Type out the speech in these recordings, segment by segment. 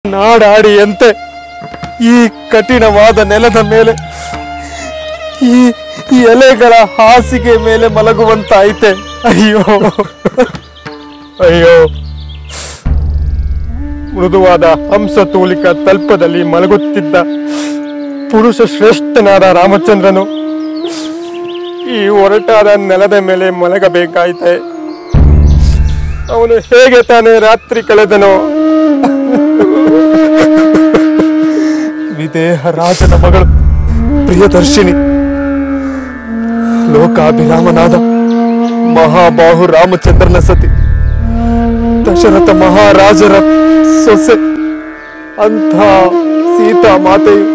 ನಾಡಾಡಿಯಂತೆ ಈ ಕಠಿಣವಾದ ನೆಲದ ಮೇಲೆ ಈ ಎಲೆಗಳ ಹಾಸಿಗೆ ಮೇಲೆ ಮಲಗುವಂತಾಯಿತೆ. ಅಯ್ಯೋ ಅಯ್ಯೋ, ಮೃದುವಾದ ಹಂಸತೂಲಿಕ ತಲ್ಪದಲ್ಲಿ ಮಲಗುತ್ತಿದ್ದ ಪುರುಷ ಶ್ರೇಷ್ಠನಾದ ರಾಮಚಂದ್ರನು ಈ ಒರಟಾದ ನೆಲದ ಮೇಲೆ ಮಲಗಬೇಕಾಯಿತೆ. ಅವನು ಹೇಗೆ ತಾನೇ ರಾತ್ರಿ ಕಳೆದನೋ? ವಿದೇಹ ರಾಜನ ಮಗಳು ಪ್ರಿಯದರ್ಶಿನಿ, ಲೋಕಾಭಿರಾಮನಾದ ಮಹಾಬಾಹು ರಾಮಚಂದ್ರನ ಸತಿ, ದಶರಥ ಮಹಾರಾಜರ ಸೊಸೆ ಅಂಥ ಸೀತಾ ಮಾತೆಯು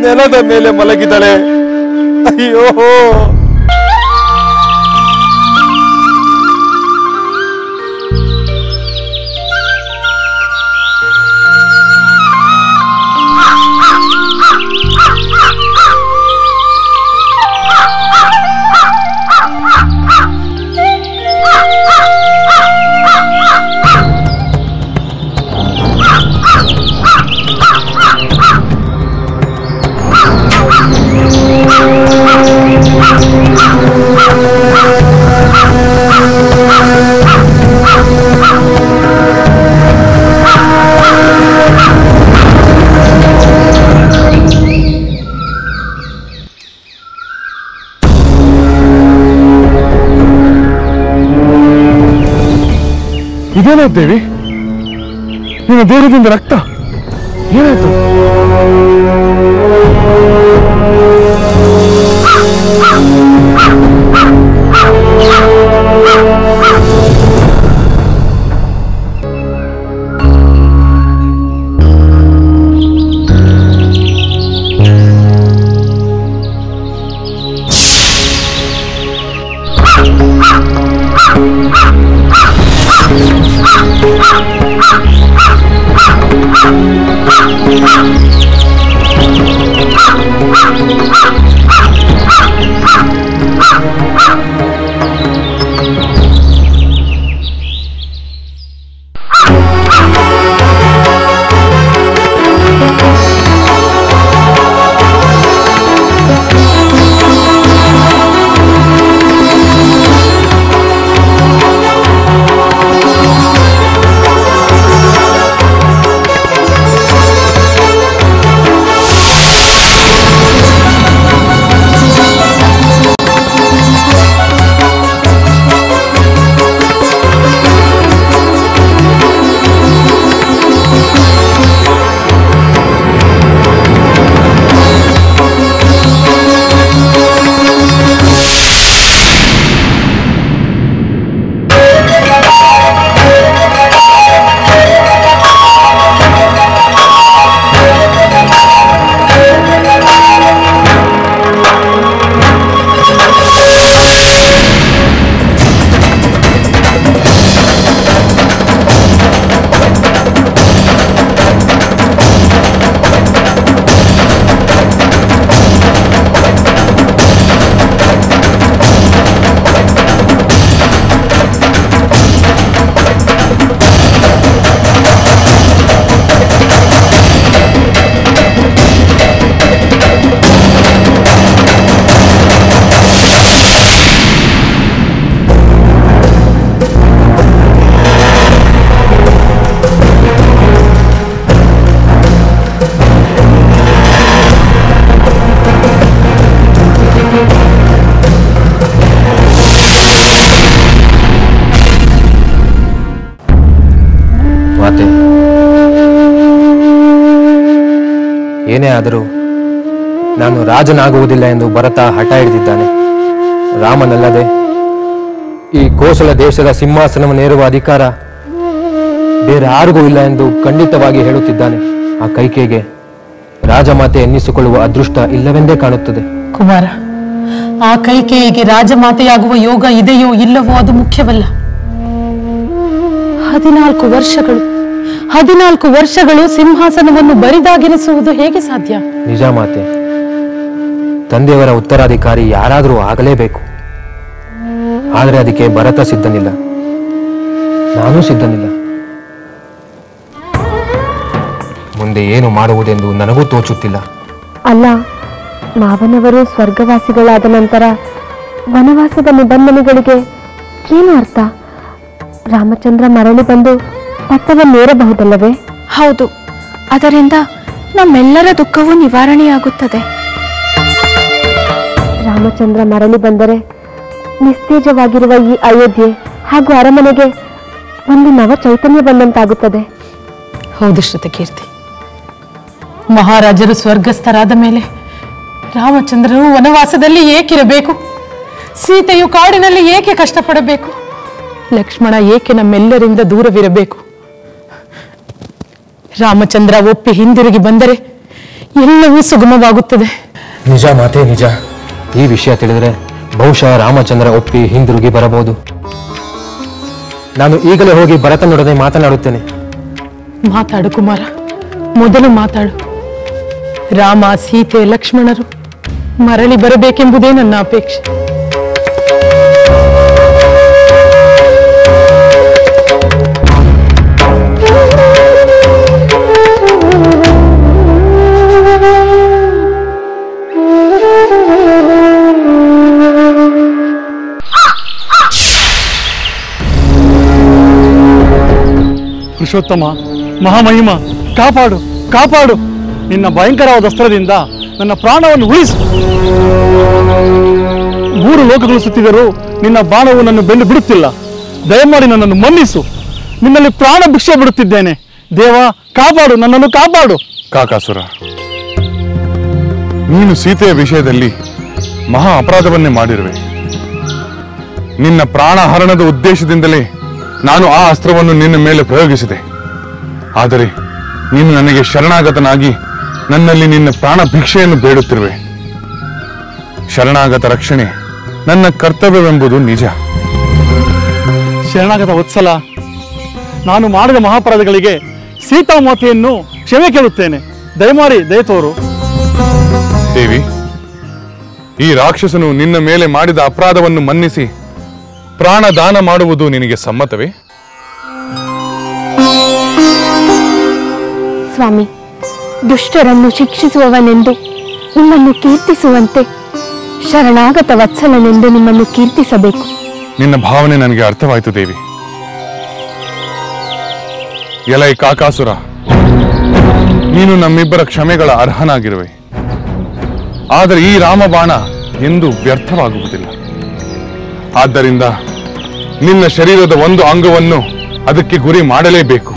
ನೆಲದ ಮೇಲೆ ಮಲಗಿದಳೆ. ಅಯ್ಯೋ, ಇದೇನಾಯ್ತು ದೇವಿ? ನಿನ್ನ ದೇಹದಿಂದ ರಕ್ತ ಏನಾಯ್ತು? ಏನೇ ಆದರೂ ನಾನು ರಾಜನಾಗುವುದಿಲ್ಲ ಎಂದು ಭರತ ಹಠ ಹಿಡಿದಿದ್ದಾನೆ. ರಾಮನಲ್ಲದೆ ಈ ಕೋಸಲ ದೇಶದ ಸಿಂಹಾಸನವನ್ನೇರುವ ಅಧಿಕಾರ ಬೇರೆ ಯಾರಿಗೂ ಇಲ್ಲ ಎಂದು ಖಂಡಿತವಾಗಿ ಹೇಳುತ್ತಿದ್ದಾನೆ. ಆ ಕೈಕೆಗೆ ರಾಜಮಾತೆ ಎನ್ನಿಸಿಕೊಳ್ಳುವ ಅದೃಷ್ಟ ಇಲ್ಲವೆಂದೇ ಕಾಣುತ್ತದೆ. ಕುಮಾರ, ಆ ಕೈಕೆಯಿಗೆ ರಾಜಮಾತೆಯಾಗುವ ಯೋಗ ಇದೆಯೋ ಇಲ್ಲವೋ ಅದು ಮುಖ್ಯವಲ್ಲ. 14 ವರ್ಷಗಳು ಸಿಂಹಾಸನವನ್ನು ಬರಿದಾಗಿರಿಸುವುದು ಹೇಗೆ ಸಾಧ್ಯ? ನಿಜ ಮಾತೆ, ತಂದೆಯವರ ಉತ್ತರಾಧಿಕಾರಿ ಯಾರಾದರೂ ಆಗಲೇಬೇಕು. ಆದರೆ ಅದಕ್ಕೆ ಭರತ ಸಿದ್ಧನಿಲ್ಲ, ನಾನೂ ಸಿದ್ಧನಿಲ್ಲ. ಮುಂದೆ ಏನು ಮಾಡುವುದೆಂದು ನನಗೂ ತೋಚುತ್ತಿಲ್ಲ. ಅಲ್ಲ, ಮಾವನವರು ಸ್ವರ್ಗವಾಸಿಗಳಾದ ನಂತರ ವನವಾಸದ ನಿಬಂಧನೆಗಳಿಗೆ ಏನು ಅರ್ಥ? ರಾಮಚಂದ್ರ ಮರಳಿ ಬಂದು ಪಟ್ಟವನ್ನೇರಬಹುದಲ್ಲವೇ? ಹೌದು, ಅದರಿಂದ ನಮ್ಮೆಲ್ಲರ ದುಃಖವೂ ನಿವಾರಣೆಯಾಗುತ್ತದೆ. ರಾಮಚಂದ್ರ ಮರಳಿ ಬಂದರೆ ನಿಸ್ತೇಜವಾಗಿರುವ ಈ ಅಯೋಧ್ಯೆ ಹಾಗೂ ಅರಮನೆಗೆ ಒಂದು ನವ ಚೈತನ್ಯ ಬಂದಂತಾಗುತ್ತದೆ. ಹೌದು ಶ್ರುತಕೀರ್ತಿ, ಮಹಾರಾಜರು ಸ್ವರ್ಗಸ್ಥರಾದ ಮೇಲೆ ರಾಮಚಂದ್ರನು ವನವಾಸದಲ್ಲಿ ಏಕಿರಬೇಕು? ಸೀತೆಯು ಕಾಡಿನಲ್ಲಿ ಏಕೆ ಕಷ್ಟಪಡಬೇಕು? ಲಕ್ಷ್ಮಣ ಏಕೆ ನಮ್ಮೆಲ್ಲರಿಂದ ದೂರವಿರಬೇಕು? ರಾಮಚಂದ್ರ ಒಪ್ಪಿ ಹಿಂದಿರುಗಿ ಬಂದರೆ ಎಲ್ಲವೂ ಸುಗಮವಾಗುತ್ತದೆ. ನಿಜ ಮಾತೆ, ನಿಜ. ಈ ವಿಷಯ ತಿಳಿದರೆ ಬಹುಶಃ ರಾಮಚಂದ್ರ ಒಪ್ಪಿ ಹಿಂದಿರುಗಿ ಬರಬಹುದು. ನಾನು ಈಗಲೇ ಹೋಗಿ ಭರತನೊಡನೆ ಮಾತನಾಡುತ್ತೇನೆ. ಮಾತಾಡು ಕುಮಾರ, ಮೊದಲು ಮಾತಾಡು. ರಾಮ, ಸೀತೆ, ಲಕ್ಷ್ಮಣರು ಮರಳಿ ಬರಬೇಕೆಂಬುದೇ ನನ್ನ ಅಪೇಕ್ಷೆ. ಪುರುಷೋತ್ತಮ, ಮಹಾಮಹಿಮ, ಕಾಪಾಡು, ಕಾಪಾಡು. ನಿನ್ನ ಭಯಂಕರವಾದ ಅಸ್ತ್ರದಿಂದ ನನ್ನ ಪ್ರಾಣವನ್ನು ಉಳಿಸು. 3 ಲೋಕಗಳು ಸುತ್ತಿದರೂ ನಿನ್ನ ಬಾಣವು ನನ್ನ ಬೆನ್ನು ಬಿಡುತ್ತಿಲ್ಲ. ದಯಮಾಡಿ ನನ್ನನ್ನು ಮನ್ನಿಸು. ನಿನ್ನಲ್ಲಿ ಪ್ರಾಣ ಭಿಕ್ಷೆ ಬಿಡುತ್ತಿದ್ದೇನೆ. ದೇವ, ಕಾಪಾಡು, ನನ್ನನ್ನು ಕಾಪಾಡು. ಕಾಕಾಸುರ, ನೀನು ಸೀತೆಯ ವಿಷಯದಲ್ಲಿ ಮಹಾ ಅಪರಾಧವನ್ನೇ ಮಾಡಿರುವೆ. ನಿನ್ನ ಪ್ರಾಣ ಹರಣದ ಉದ್ದೇಶದಿಂದಲೇ ನಾನು ಆ ಅಸ್ತ್ರವನ್ನು ನಿನ್ನ ಮೇಲೆ ಪ್ರಯೋಗಿಸಿದೆ. ಆದರೆ ನೀನು ನನಗೆ ಶರಣಾಗತನಾಗಿ ನನ್ನಲ್ಲಿ ನಿನ್ನ ಪ್ರಾಣ ಭಿಕ್ಷೆಯನ್ನು ಬೇಡುತ್ತಿರುವೆ. ಶರಣಾಗತ ರಕ್ಷಣೆ ನನ್ನ ಕರ್ತವ್ಯವೆಂಬುದು ನಿಜ. ಶರಣಾಗತ ವತ್ಸಲ, ನಾನು ಮಾಡಿದ ಮಹಾಪರಾಧಗಳಿಗೆ ಸೀತಾಮಾತೆಯನ್ನು ಕ್ಷಮೆ ಕೇಳುತ್ತೇನೆ. ದಯಮಾಡಿ ದಯ ತೋರು. ದೇವಿ, ಈ ರಾಕ್ಷಸನು ನಿನ್ನ ಮೇಲೆ ಮಾಡಿದ ಅಪರಾಧವನ್ನು ಮನ್ನಿಸಿ ಪ್ರಾಣದಾನ ಮಾಡುವುದು ನಿನಗೆ ಸಮ್ಮತವೇ? ಸ್ವಾಮಿ, ದುಷ್ಟರನ್ನು ಶಿಕ್ಷಿಸುವವನೆಂದು ನಿಮ್ಮನ್ನು ಕೀರ್ತಿಸುವಂತೆ ಶರಣಾಗತ ವತ್ಸಲನೆಂದು ನಿಮ್ಮನ್ನು ಕೀರ್ತಿಸಬೇಕು. ನಿನ್ನ ಭಾವನೆ ನನಗೆ ಅರ್ಥವಾಯಿತು ದೇವಿ. ಎಲೈ ಕಾಕಾಸುರ, ನೀನು ನಮ್ಮಿಬ್ಬರ ಕ್ಷಮೆಗಳ ಅರ್ಹನಾಗಿರುವೆ. ಆದರೆ ಈ ರಾಮಬಾಣ ಎಂದೂ ವ್ಯರ್ಥವಾಗುವುದಿಲ್ಲ. ಆದ್ದರಿಂದ ನಿನ್ನ ಶರೀರದ ಒಂದು ಅಂಗವನ್ನು ಅದಕ್ಕೆ ಗುರಿ ಮಾಡಲೇಬೇಕು.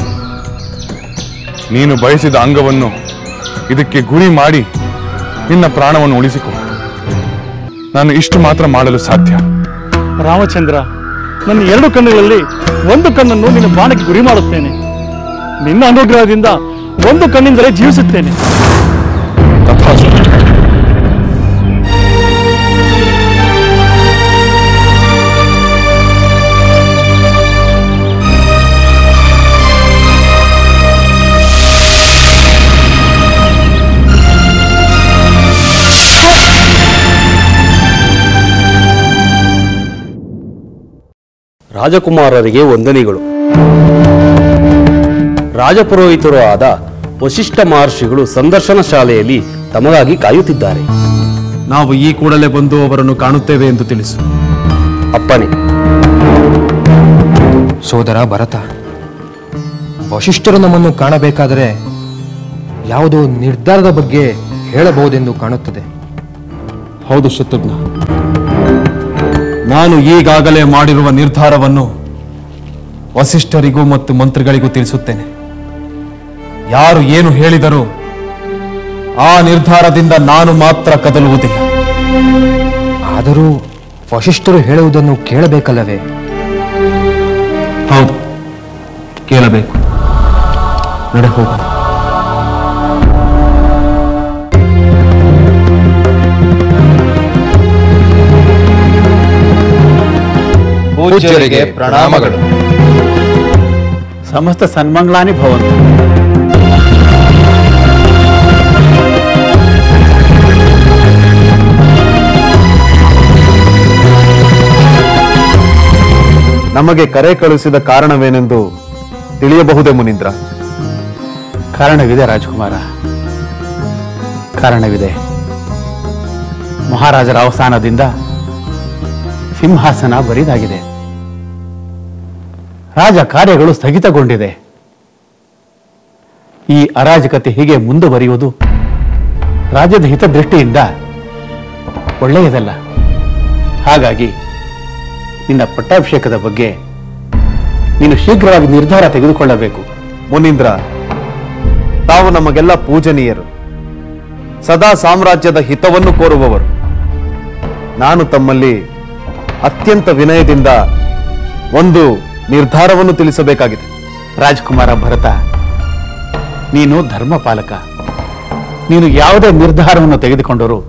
ನೀನು ಬಯಸಿದ ಅಂಗವನ್ನು ಇದಕ್ಕೆ ಗುರಿ ಮಾಡಿ ನಿನ್ನ ಪ್ರಾಣವನ್ನು ಉಳಿಸಿಕೊ. ನಾನು ಇಷ್ಟು ಮಾತ್ರ ಮಾಡಲು ಸಾಧ್ಯ. ರಾಮಚಂದ್ರ, ನನ್ನ 2 ಕಣ್ಣುಗಳಲ್ಲಿ ಒಂದು ಕಣ್ಣನ್ನು ನಿನ್ನ ಬಾಣಕ್ಕೆ ಗುರಿ ಮಾಡುತ್ತೇನೆ. ನಿನ್ನ ಅನುಗ್ರಹದಿಂದ ಒಂದು ಕಣ್ಣಿಂದಲೇ ಜೀವಿಸುತ್ತೇನೆ. ತಥಾಸ್ತು. ರಾಜಕುಮಾರರಿಗೆ ವಂದನೆಗಳು. ರಾಜಪುರೋಹಿತರು ಆದ ವಶಿಷ್ಠ ಮಹರ್ಷಿಗಳು ಸಂದರ್ಶನ ಶಾಲೆಯಲ್ಲಿ ತಮಗಾಗಿ ಕಾಯುತ್ತಿದ್ದಾರೆ. ನಾವು ಈ ಕೂಡಲೇ ಬಂದು ಅವರನ್ನು ಕಾಣುತ್ತೇವೆ ಎಂದು ತಿಳಿಸು. ಅಪ್ಪಣೆ. ಸೋದರ ಭರತ, ವಶಿಷ್ಠರು ನಮ್ಮನ್ನು ಕಾಣಬೇಕಾದರೆ ಯಾವುದೋ ನಿರ್ಧಾರದ ಬಗ್ಗೆ ಹೇಳಬಹುದೆಂದು ಕಾಣುತ್ತದೆ. ಹೌದು ಶತ್ರುಘ್ನ, ನಾನು ಈಗಾಗಲೇ ಮಾಡಿರುವ ನಿರ್ಧಾರವನ್ನು ವಸಿಷ್ಠರಿಗೂ ಮತ್ತು ಮಂತ್ರಿಗಳಿಗೂ ತಿಳಿಸುತ್ತೇನೆ. ಯಾರು ಏನು ಹೇಳಿದರೂ ಆ ನಿರ್ಧಾರದಿಂದ ನಾನು ಮಾತ್ರ ಕದಲುವುದಿಲ್ಲ. ಆದರೂ ವಶಿಷ್ಠರು ಹೇಳುವುದನ್ನು ಕೇಳಬೇಕಲ್ಲವೇ? ಹೌದು, ಕೇಳಬೇಕು. ನಡೆ ಹೋಗೋಣ. ಪೂಜ್ಯರಿಗೆ ಪ್ರಣಾಮಗಳು. ಸಮಸ್ತ ಸನ್ಮಂಗಳಾನಿ ಭವಂತು. ನಮಗೆ ಕರೆ ಕಳುಹಿಸಿದ ಕಾರಣವೇನೆಂದು ತಿಳಿಯಬಹುದೇ ಮುನೀಂದ್ರ? ಕಾರಣವಿದೆ ರಾಜಕುಮಾರ, ಕಾರಣವಿದೆ. ಮಹಾರಾಜರ ಅವಸಾನದಿಂದ ಸಿಂಹಾಸನ ಬರಿದಾಗಿದೆ. ರಾಜ ಕಾರ್ಯಗಳು ಸ್ಥಗಿತಗೊಂಡಿದೆ. ಈ ಅರಾಜಕತೆ ಹೀಗೆ ಮುಂದುವರಿಯುವುದು ರಾಜ್ಯದ ಹಿತದೃಷ್ಟಿಯಿಂದ ಒಳ್ಳೆಯದಲ್ಲ. ಹಾಗಾಗಿ ನಿನ್ನ ಪಟ್ಟಾಭಿಷೇಕದ ಬಗ್ಗೆ ನೀನು ಶೀಘ್ರವಾಗಿ ನಿರ್ಧಾರ ತೆಗೆದುಕೊಳ್ಳಬೇಕು. ಮುನೀಂದ್ರ, ತಾವು ನಮಗೆಲ್ಲ ಪೂಜನೀಯರು, ಸದಾ ಸಾಮ್ರಾಜ್ಯದ ಹಿತವನ್ನು ಕೋರುವವರು. ನಾನು ತಮ್ಮಲ್ಲಿ ಅತ್ಯಂತ ವಿನಯದಿಂದ ಒಂದು ನಿರ್ಧಾರವನ್ನು ತಿಳಿಸಬೇಕಾಗಿದೆ. ರಾಜಕುಮಾರ ಭರತ, ನೀನು ಧರ್ಮಪಾಲಕ. ನೀನು ಯಾವುದೇ ನಿರ್ಧಾರವನ್ನು ತೆಗೆದುಕೊಂಡರೂ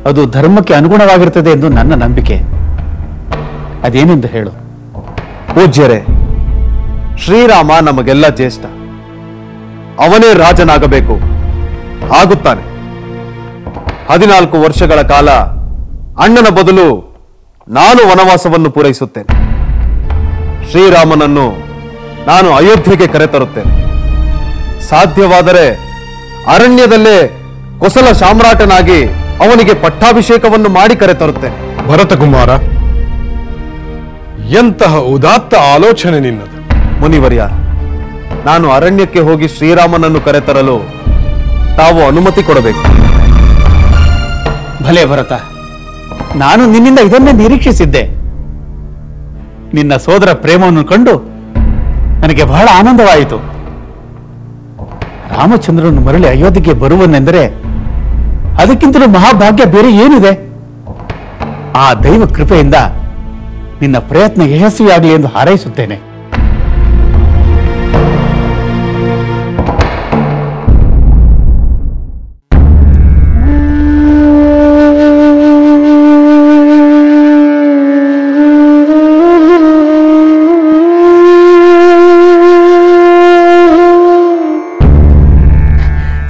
ಅದು ಧರ್ಮಕ್ಕೆ ಅನುಗುಣವಾಗಿರುತ್ತದೆ ಎಂದು ನನ್ನ ನಂಬಿಕೆ. ಅದೇನೆಂದು ಹೇಳು. ಪೂಜ್ಯರೇ, ಶ್ರೀರಾಮ ನಮಗೆಲ್ಲ ಜ್ಯೇಷ್ಠ. ಅವನೇ ರಾಜನಾಗಬೇಕು, ಆಗುತ್ತಾನೆ. 14 ವರ್ಷಗಳ ಕಾಲ ಅಣ್ಣನ ಬದಲು ನಾನು ವನವಾಸವನ್ನು ಪೂರೈಸುತ್ತೇನೆ. ಶ್ರೀರಾಮನನ್ನು ನಾನು ಅಯೋಧ್ಯೆಗೆ ಕರೆತರುತ್ತೇನೆ. ಸಾಧ್ಯವಾದರೆ ಅರಣ್ಯದಲ್ಲೇ ಕೊಸಲ ಸಾಮ್ರಾಟನಾಗಿ ಅವನಿಗೆ ಪಟ್ಟಾಭಿಷೇಕವನ್ನು ಮಾಡಿ ಕರೆತರುತ್ತೇನೆ. ಭರತಕುಮಾರ, ಎಂತಹ ಉದಾತ್ತ ಆಲೋಚನೆ ನಿನ್ನದು. ಮುನಿವರ್ಯ, ನಾನು ಅರಣ್ಯಕ್ಕೆ ಹೋಗಿ ಶ್ರೀರಾಮನನ್ನು ಕರೆತರಲು ತಾವು ಅನುಮತಿ ಕೊಡಬೇಕು. ಭಲೆ ಭರತ, ನಾನು ನಿನ್ನಿಂದ ಇದನ್ನೇ ನಿರೀಕ್ಷಿಸಿದ್ದೆ. ನಿನ್ನ ಸೋದರ ಪ್ರೇಮವನ್ನು ಕಂಡು ನನಗೆ ಬಹಳ ಆನಂದವಾಯಿತು. ರಾಮಚಂದ್ರನು ಮರಳಿ ಅಯೋಧ್ಯೆಗೆ ಬರುವನೆಂದರೆ ಅದಕ್ಕಿಂತಲೂ ಮಹಾಭಾಗ್ಯ ಬೇರೆ ಏನಿದೆ? ಆ ದೈವ ಕೃಪೆಯಿಂದ ನಿನ್ನ ಪ್ರಯತ್ನ ಯಶಸ್ವಿಯಾಗಲಿ ಎಂದು ಹಾರೈಸುತ್ತೇನೆ.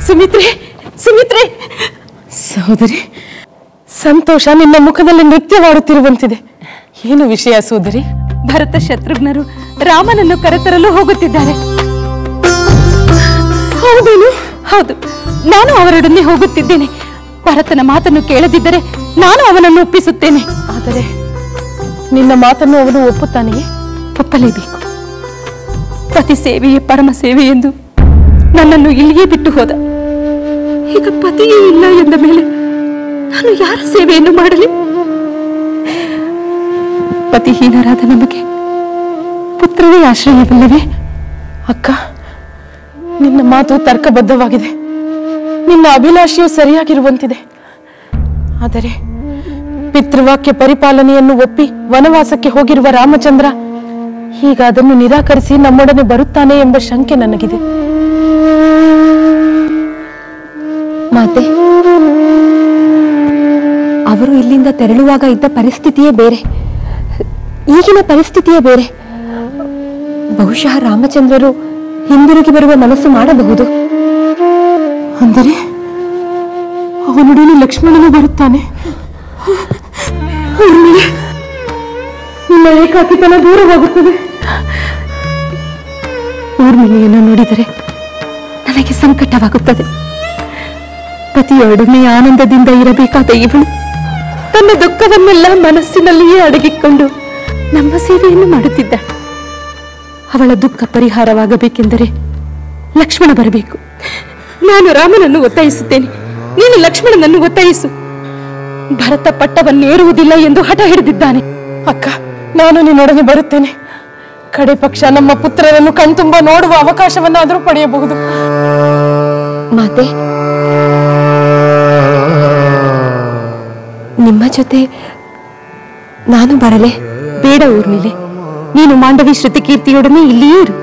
ಸುಮಿತ್ರೆ, ಸುಮಿತ್ರೆ, ಸಹೋದರಿ, ಸಂತೋಷ ನಿನ್ನ ಮುಖದಲ್ಲಿ ನೃತ್ಯವಾಡುತ್ತಿರುವಂತಿದೆ. ಏನು ವಿಷಯ ಸೋದರಿ? ಭರತ ಶತ್ರುಘ್ನರು ರಾಮನನ್ನು ಕರೆತರಲು ಹೋಗುತ್ತಿದ್ದಾರೆ. ಹೌದೇನು? ಹೌದು, ನಾನು ಅವರೊಡನೆ ಹೋಗುತ್ತಿದ್ದೇನೆ. ಭರತನ ಮಾತನ್ನು ಕೇಳದಿದ್ದರೆ ನಾನು ಅವನನ್ನು ಒಪ್ಪಿಸುತ್ತೇನೆ. ಆದರೆ ನಿನ್ನ ಮಾತನ್ನು ಅವನು ಒಪ್ಪುತ್ತಾನೆಯೇ? ಒಪ್ಪಲೇಬೇಕು. ಪತಿ ಸೇವೆಯೇ ಪರಮ ಸೇವೆ ಎಂದು ನನ್ನನ್ನು ಇಲ್ಲಿಯೇ ಬಿಟ್ಟು ಹೋದ. ಈಗ ಪತಿಯೇ ಇಲ್ಲ ಎಂದ ಮೇಲೆ ನಾನು ಯಾರ ಸೇವೆಯನ್ನು ಮಾಡಲಿ? ಪತಿಹೀನರಾದ ನಮಗೆ ಪುತ್ರವೇ ಆಶ್ರಯವಿಲ್ಲವೇ? ಅಕ್ಕ, ನಿನ್ನ ಮಾತು ತರ್ಕಬದ್ಧವಾಗಿದೆ. ನಿನ್ನ ಅಭಿಲಾಷೆಯು ಸರಿಯಾಗಿರುವಂತಿದೆ. ಆದರೆ ಪಿತೃವಾಕ್ಯ ಪರಿಪಾಲನೆಯನ್ನು ಒಪ್ಪಿ ವನವಾಸಕ್ಕೆ ಹೋಗಿರುವ ರಾಮಚಂದ್ರ ಈಗ ಅದನ್ನು ನಿರಾಕರಿಸಿ ನಮ್ಮೊಡನೆ ಬರುತ್ತಾನೆ ಎಂಬ ಶಂಕೆ ನನಗಿದೆ. ಮಾತೆ, ಅವರು ಇಲ್ಲಿಂದ ತೆರಳುವಾಗ ಇದ್ದ ಪರಿಸ್ಥಿತಿಯೇ ಬೇರೆ, ಈಗಿನ ಪರಿಸ್ಥಿತಿಯೇ ಬೇರೆ. ಬಹುಶಃ ರಾಮಚಂದ್ರರು ಹಿಂದಿರುಗಿ ಬರುವ ಮನಸ್ಸು ಮಾಡಬಹುದು. ಅಂದರೆ ಅವನೊಡನೆ ಲಕ್ಷ್ಮಣನು ಬರುತ್ತಾನೆ. ನಿಮ್ಮ ಏಕಾಕಿತನ ದೂರವಾಗುತ್ತದೆ. ಊರ್ಮಿಳೆಯನ್ನು ನೋಡಿದರೆ ನನಗೆ ಸಂಕಟವಾಗುತ್ತದೆ. ಪತಿಯೊಡನೆ ಆನಂದದಿಂದ ಇರಬೇಕಾದ ಇವಳು ತನ್ನ ದುಃಖವನ್ನೆಲ್ಲ ಮನಸ್ಸಿನಲ್ಲಿಯೇ ಅಡಗಿಕೊಂಡು ನಮ್ಮ ಸೇವೆಯನ್ನು ಮಾಡುತ್ತಿದ್ದಾಳೆ. ಅವಳ ದುಃಖ ಪರಿಹಾರವಾಗಬೇಕೆಂದರೆ ಲಕ್ಷ್ಮಣ ಬರಬೇಕು. ನಾನು ರಾಮನನ್ನು ಒತ್ತಾಯಿಸುತ್ತೇನೆ, ನೀನು ಲಕ್ಷ್ಮಣನನ್ನು ಒತ್ತಾಯಿಸು. ಭರತ ಪಟ್ಟವನ್ನೇರುವುದಿಲ್ಲ ಎಂದು ಹಠ ಹಿಡಿದಿದ್ದಾನೆ. ಅಕ್ಕ, ನಾನು ನಿನ್ನೊಡನೆ ಬರುತ್ತೇನೆ. ಕಡೆ ಪಕ್ಷ ನಮ್ಮ ಪುತ್ರರನ್ನು ಕಣ್ತುಂಬ ನೋಡುವ ಅವಕಾಶವನ್ನಾದರೂ ಪಡೆಯಬಹುದು. ಮಾತೆ, ನಿಮ್ಮ ಜೊತೆ ನಾನು ಬರಲೇ? ಬೇಡ ಊರ್ಮಿಳೆ, ನೀನು ಮಾಂಡವಿ ಶ್ರುತಿಕೀರ್ತಿಯೊಡನೆ ಇಲ್ಲಿಯೇ ಇರು.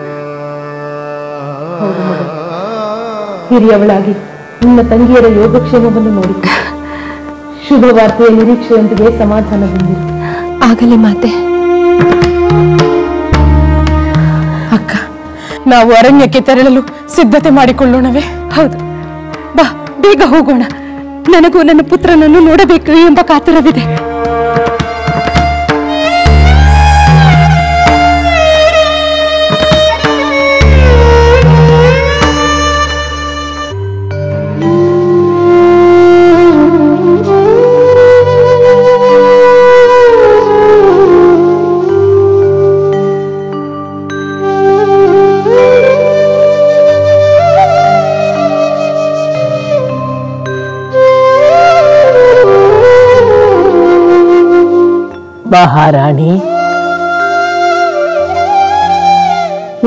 ಹಿರಿಯವಳಾಗಿ ನಿನ್ನ ತಂಗಿಯರ ಯೋಗಕ್ಷೇಮವನ್ನು ನೋಡಿ ಶುಭ ವಾರ್ತೆಯ ನಿರೀಕ್ಷೆಯೊಂದಿಗೆ ಸಮಾಧಾನದಿಂದಿರು. ಆಗಲಿ ಮಾತೆ. ಅಕ್ಕ, ನಾವು ಅರಣ್ಯಕ್ಕೆ ತೆರಳಲು ಸಿದ್ಧತೆ ಮಾಡಿಕೊಳ್ಳೋಣವೇ? ಹೌದು, ಬಾ ಬೇಗ ಹೋಗೋಣ. ನನಗೂ ನನ್ನ ಪುತ್ರನನ್ನು ನೋಡಬೇಕು ಎಂಬ ಕಾತುರವಿದೆ. ಮಹಾರಾಣಿ,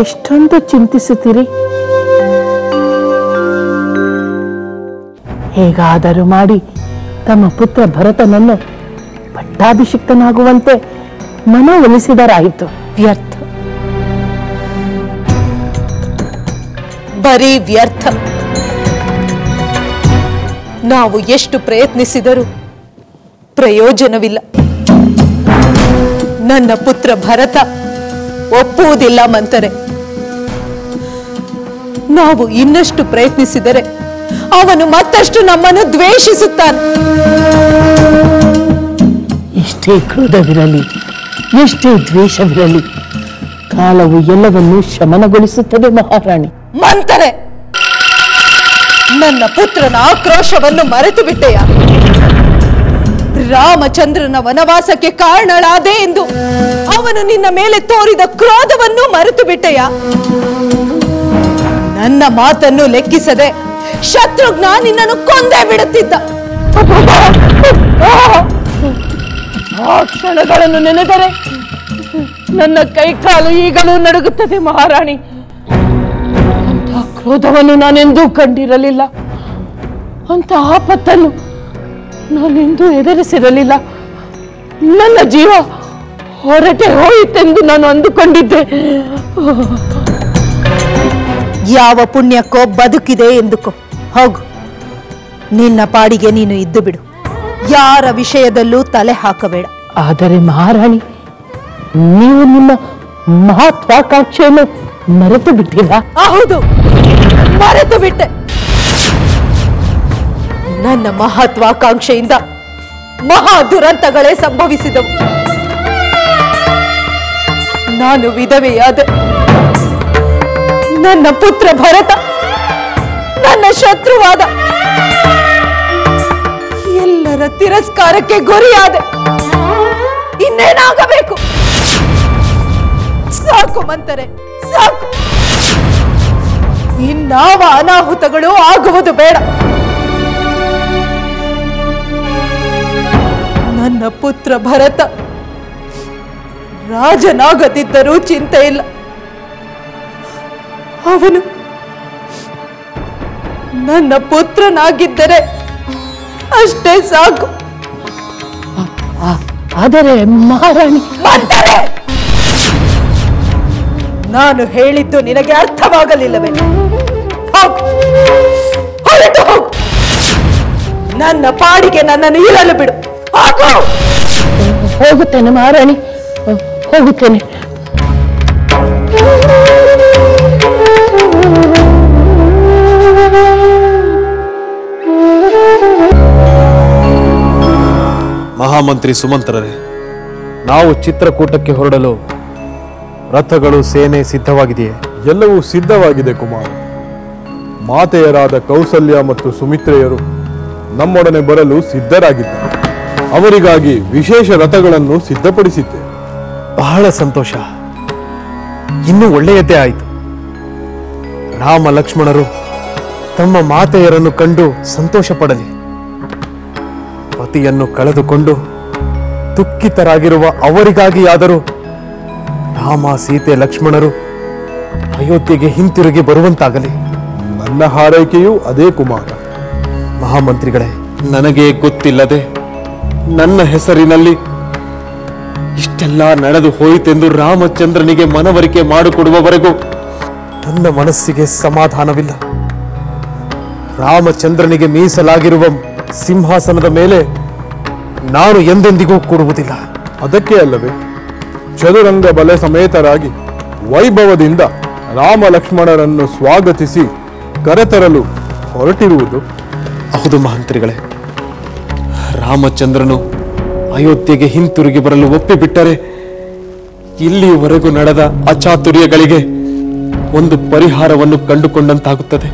ಎಷ್ಟೊಂದು ಚಿಂತಿಸುತ್ತೀರಿ. ಹೇಗಾದರೂ ಮಾಡಿ ತಮ್ಮ ಪುತ್ರ ಭರತನನ್ನು ಪಟ್ಟಾಭಿಷಿಕ್ತನಾಗುವಂತೆ ಮನವೊಲಿಸಿದರಾಯಿತು. ವ್ಯರ್ಥ, ಬರೀ ವ್ಯರ್ಥ. ನಾವು ಎಷ್ಟು ಪ್ರಯತ್ನಿಸಿದರೂ ಪ್ರಯೋಜನವಿಲ್ಲ. ನನ್ನ ಪುತ್ರ ಭರತ ಒಪ್ಪುವುದಿಲ್ಲ ಮಂತರೆ. ನಾವು ಇನ್ನಷ್ಟು ಪ್ರಯತ್ನಿಸಿದರೆ ಅವನು ಮತ್ತಷ್ಟು ನಮ್ಮನ್ನು ದ್ವೇಷಿಸುತ್ತಾನೆ. ಎಷ್ಟೇ ಕ್ರೋಧವಿರಲಿ, ಎಷ್ಟೇ ದ್ವೇಷವಿರಲಿ, ಕಾಲವು ಎಲ್ಲವನ್ನೂ ಶಮನಗೊಳಿಸುತ್ತದೆ ಮಹಾರಾಣಿ. ಮಂತರೆ, ನನ್ನ ಪುತ್ರನ ಆಕ್ರೋಶವನ್ನು ಮರೆತು ಬಿಟ್ಟೆಯ? ರಾಮಚಂದ್ರನ ವನವಾಸಕ್ಕೆ ಕಾರಣಳಾದೆ ಎಂದು ಅವನು ನಿನ್ನ ಮೇಲೆ ತೋರಿದ ಕ್ರೋಧವನ್ನು ಮರೆತು ಬಿಟ್ಟೆಯ? ನನ್ನ ಮಾತನ್ನು ಲೆಕ್ಕಿಸದೆ ಶತ್ರುಘ್ನ ನಿನ್ನನ್ನು ಕೊಂದೇ ಬಿಡುತ್ತಿದ್ದ. ಆ ಕ್ಷಣಗಳನ್ನು ನೆನೆದರೆ ನನ್ನ ಕೈಕಾಲು ಈಗಲೂ ನಡುಗುತ್ತದೆ ಮಹಾರಾಣಿ. ಅಂತ ಕ್ರೋಧವನ್ನು ನಾನೆಂದೂ ಕಂಡಿರಲಿಲ್ಲ. ಅಂತ ಆಪತ್ತನ್ನು ನಾನೆಂದೂ ಎದುರಿಸಿರಲಿಲ್ಲ. ನನ್ನ ಜೀವ ಹೊರಟೆ ಹೋಯಿತೆಂದು ನಾನು ಅಂದುಕೊಂಡಿದ್ದೆ. ಯಾವ ಪುಣ್ಯಕ್ಕೋ ಬದುಕಿದೆ ಎಂದುಕೋ. ಹೋಗು, ನಿನ್ನ ಪಾಡಿಗೆ ನೀನು ಇದ್ದು ಬಿಡು. ಯಾರ ವಿಷಯದಲ್ಲೂ ತಲೆ ಹಾಕಬೇಡ. ಆದರೆ ಮಹಾರಾಣಿ, ನೀವು ನಿಮ್ಮ ಮಹತ್ವಾಕಾಂಕ್ಷೆಯನ್ನು ಮರೆತು ಬಿಟ್ಟಿರಾ? ಹೌದು, ಮರೆತು ಬಿಟ್ಟೆ. ನನ್ನ ಮಹತ್ವಾಕಾಂಕ್ಷೆಯಿಂದ ಮಹಾ ದುರಂತಗಳೇ ಸಂಭವಿಸಿದವು. ನಾನು ವಿಧವೆಯಾದೆ. ನನ್ನ ಪುತ್ರ ಭರತ ನನ್ನ ಶತ್ರುವಾದ. ಎಲ್ಲರ ತಿರಸ್ಕಾರಕ್ಕೆ ಗುರಿಯಾದೆ. ಇನ್ನೇನಾಗಬೇಕು? ಸಾಕು ಮಂತರೆ, ಸಾಕು. ಇನ್ನಾವ ಅನಾಹುತಗಳು ಆಗುವುದು ಬೇಡ. ನನ್ನ ಪುತ್ರ ಭರತ ರಾಜನಾಗದಿದ್ದರೂ ಚಿಂತೆ ಇಲ್ಲ. ಅವನು ನನ್ನ ಪುತ್ರನಾಗಿದ್ದರೆ ಅಷ್ಟೇ ಸಾಕು. ಆದರೆ ಮಹಾರಾಣಿ, ನಾನು ಹೇಳಿದ್ದು ನಿನಗೆ ಅರ್ಥವಾಗಲಿಲ್ಲವೇ? ಹೋಗು, ಹೊರಟು ಹೋಗು. ನನ್ನ ಪಾಡಿಗೆ ನನ್ನನ್ನು ಇರಲು ಬಿಡು. ಹೋಗುತ್ತೇನೆ ಮಹಾರಾಣಿ, ಹೋಗುತ್ತೇನೆ. ಮಹಾಮಂತ್ರಿ ಸುಮಂತ್ರರೇ, ನಾವು ಚಿತ್ರಕೂಟಕ್ಕೆ ಹೊರಡಲು ರಥಗಳು, ಸೇನೆ ಸಿದ್ಧವಾಗಿದೆಯೇ? ಎಲ್ಲವೂ ಸಿದ್ಧವಾಗಿದೆ ಕುಮಾರ. ಮಾತೆಯರಾದ ಕೌಸಲ್ಯ ಮತ್ತು ಸುಮಿತ್ರೆಯರು ನಮ್ಮೊಡನೆ ಬರಲು ಸಿದ್ಧರಾಗಿದ್ದಾರೆ. ಅವರಿಗಾಗಿ ವಿಶೇಷ ರಥಗಳನ್ನು ಸಿದ್ಧಪಡಿಸಿದ್ದೆ. ಬಹಳ ಸಂತೋಷ. ಇನ್ನೂ ಒಳ್ಳೆಯದೇ ಆಯಿತು. ರಾಮ ಲಕ್ಷ್ಮಣರು ತಮ್ಮ ಮಾತೆಯರನ್ನು ಕಂಡು ಸಂತೋಷ ಪಡಲಿ. ಪತಿಯನ್ನು ಕಳೆದುಕೊಂಡು ದುಃಖಿತರಾಗಿರುವ ಅವರಿಗಾಗಿಯಾದರೂ ರಾಮ, ಸೀತೆ, ಲಕ್ಷ್ಮಣರು ಅಯೋಧ್ಯೆಗೆ ಹಿಂತಿರುಗಿ ಬರುವಂತಾಗಲಿ. ನನ್ನ ಹಾರೈಕೆಯೂ ಅದೇ ಕುಮಾರ. ಮಹಾಮಂತ್ರಿಗಳೇ, ನನಗೆ ಗೊತ್ತಿಲ್ಲದೆ ನನ್ನ ಹೆಸರಿನಲ್ಲಿ ಇಷ್ಟೆಲ್ಲ ನಡೆದು ಹೋಯಿತೆಂದು ರಾಮಚಂದ್ರನಿಗೆ ಮನವರಿಕೆ ಮಾಡಿಕೊಡುವವರೆಗೂ ನನ್ನ ಮನಸ್ಸಿಗೆ ಸಮಾಧಾನವಿಲ್ಲ. ರಾಮಚಂದ್ರನಿಗೆ ಮೀಸಲಾಗಿರುವ ಸಿಂಹಾಸನದ ಮೇಲೆ ನಾನು ಎಂದೆಂದಿಗೂ ಕೂಡುವುದಿಲ್ಲ. ಅದಕ್ಕೆ ಅಲ್ಲವೇ ಚದುರಂಗ ಬಲೆ ಸಮೇತರಾಗಿ ವೈಭವದಿಂದ ರಾಮ ಲಕ್ಷ್ಮಣರನ್ನು ಸ್ವಾಗತಿಸಿ ಕರೆತರಲು ಹೊರಟಿರುವುದು. ಹೌದು ಮಹಂತ್ರಿಗಳೇ, ರಾಮಚಂದ್ರನು ಅಯೋಧ್ಯೆಗೆ ಹಿಂತಿರುಗಿ ಬರಲು ಒಪ್ಪಿಬಿಟ್ಟರೆ ಇಲ್ಲಿಯವರೆಗೂ ನಡೆದ ಅಚಾತುರ್ಯಗಳಿಗೆ ಒಂದು ಪರಿಹಾರವನ್ನು ಕಂಡುಕೊಂಡಂತಾಗುತ್ತದೆ.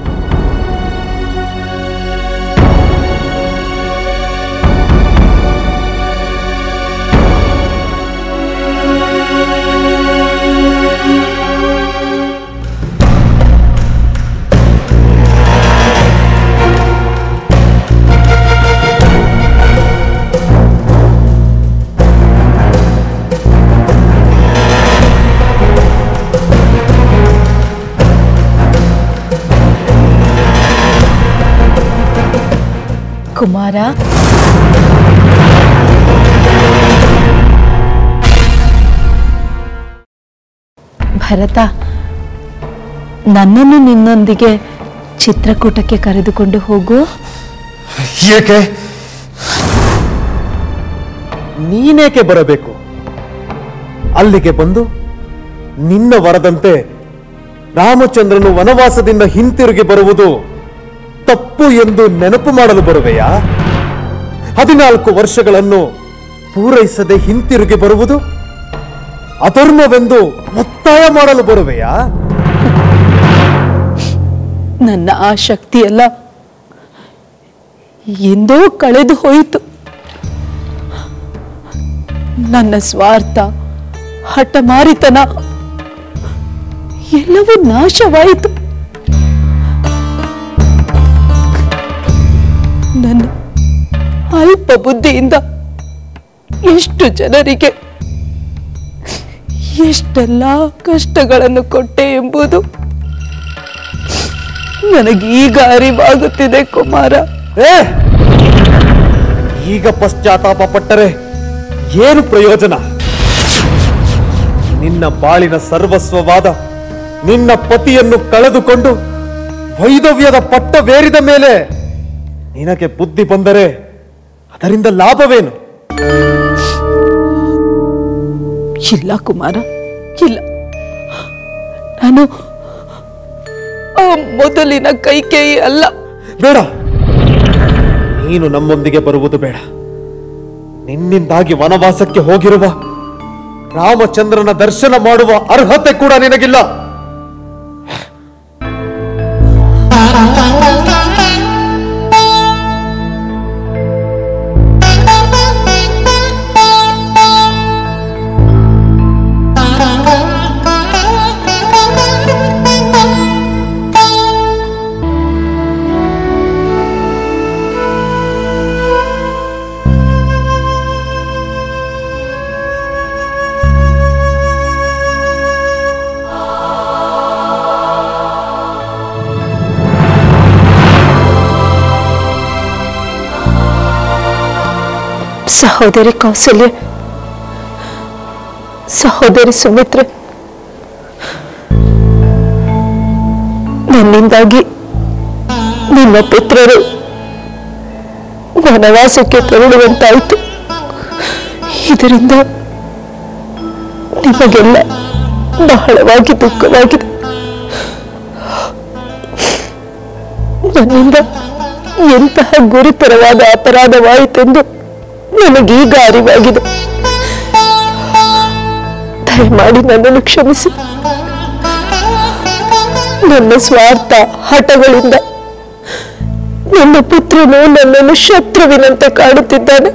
ಕುಮಾರ, ಭರತ, ನನ್ನನ್ನು ನಿನ್ನೊಂದಿಗೆ ಚಿತ್ರಕೂಟಕ್ಕೆ ಕರೆದುಕೊಂಡು ಹೋಗು. ಏಕೆ? ನೀನೇಕೆ ಬರಬೇಕು? ಅಲ್ಲಿಗೆ ಬಂದು ನಿನ್ನ ವರದಂತೆ ರಾಮಚಂದ್ರನು ವನವಾಸದಿಂದ ಹಿಂತಿರುಗಿ ಬರುವುದು ತಪ್ಪು ಎಂದು ನೆನಪು ಮಾಡಲು ಬರುವೆಯಾ? 14 ವರ್ಷಗಳನ್ನು ಪೂರೈಸದೆ ಹಿಂತಿರುಗಿ ಬರುವುದು ಅಧರ್ಮವೆಂದು ಒತ್ತಾಯ ಮಾಡಲು ಬರುವೆಯಾ? ನನ್ನ ಆ ಶಕ್ತಿಯೆಲ್ಲ ಎಂದೋ ಕಳೆದು ಹೋಯಿತು. ನನ್ನ ಸ್ವಾರ್ಥ, ಹಠಮಾರಿತನ ಎಲ್ಲವೂ ನಾಶವಾಯಿತು. ನನ್ನ ಅಲ್ಪ ಬುದ್ಧಿಯಿಂದ ಎಷ್ಟು ಜನರಿಗೆ ಎಷ್ಟೆಲ್ಲ ಕಷ್ಟಗಳನ್ನು ಕೊಟ್ಟೆ ಎಂಬುದು ನನಗೀಗ ಅರಿವಾಗುತ್ತಿದೆ ಕುಮಾರ. ಈಗ ಪಶ್ಚಾತ್ತಾಪ ಪಟ್ಟರೆ ಏನು ಪ್ರಯೋಜನ? ನಿನ್ನ ಬಾಳಿನ ಸರ್ವಸ್ವವಾದ ನಿನ್ನ ಪತಿಯನ್ನು ಕಳೆದುಕೊಂಡು ವೈಧವ್ಯದ ಪಟ್ಟವೇರಿದ ಮೇಲೆ ನಿನಗೆ ಬುದ್ಧಿ ಬಂದರೆ ಅದರಿಂದ ಲಾಭವೇನು? ಇಲ್ಲ ಕುಮಾರ, ಇಲ್ಲ. ನಾನು ಆ ಮೊದಲಿನ ಕೈಕೇಯಿ ಅಲ್ಲ. ಬೇಡ, ನೀನು ನಮ್ಮೊಂದಿಗೆ ಬರುವುದು ಬೇಡ. ನಿನ್ನಿಂದಾಗಿ ವನವಾಸಕ್ಕೆ ಹೋಗಿರುವ ರಾಮಚಂದ್ರನ ದರ್ಶನ ಮಾಡುವ ಅರ್ಹತೆ ಕೂಡ ನಿನಗಿಲ್ಲ. ಸಹೋದರಿ ಕೌಸಲ್ಯ, ಸಹೋದರಿ ಸುಮಿತ್ರೆ, ನನ್ನಿಂದಾಗಿ ನಿಮ್ಮ ಪುತ್ರರು ವನವಾಸಕ್ಕೆ ತೆರಳುವಂತಾಯಿತು. ಇದರಿಂದ ನಿಮಗೆಲ್ಲ ಬಹಳವಾಗಿ ದುಃಖವಾಗಿದೆ. ನನ್ನಿಂದ ಎಂತಹ ಗುರುತರವಾದ ಅಪರಾಧವಾಯಿತೆಂದು ನನಗೀಗ ಅರಿವಾಗಿದೆ. ದಯಮಾಡಿ ನನ್ನನ್ನು ಕ್ಷಮಿಸಿ. ನನ್ನ ಸ್ವಾರ್ಥ, ಹಠಗಳಿಂದ ನನ್ನ ಪುತ್ರನು ನನ್ನನ್ನು ಶತ್ರುವಿನಂತೆ ಕಾಡುತ್ತಿದ್ದಾನೆ.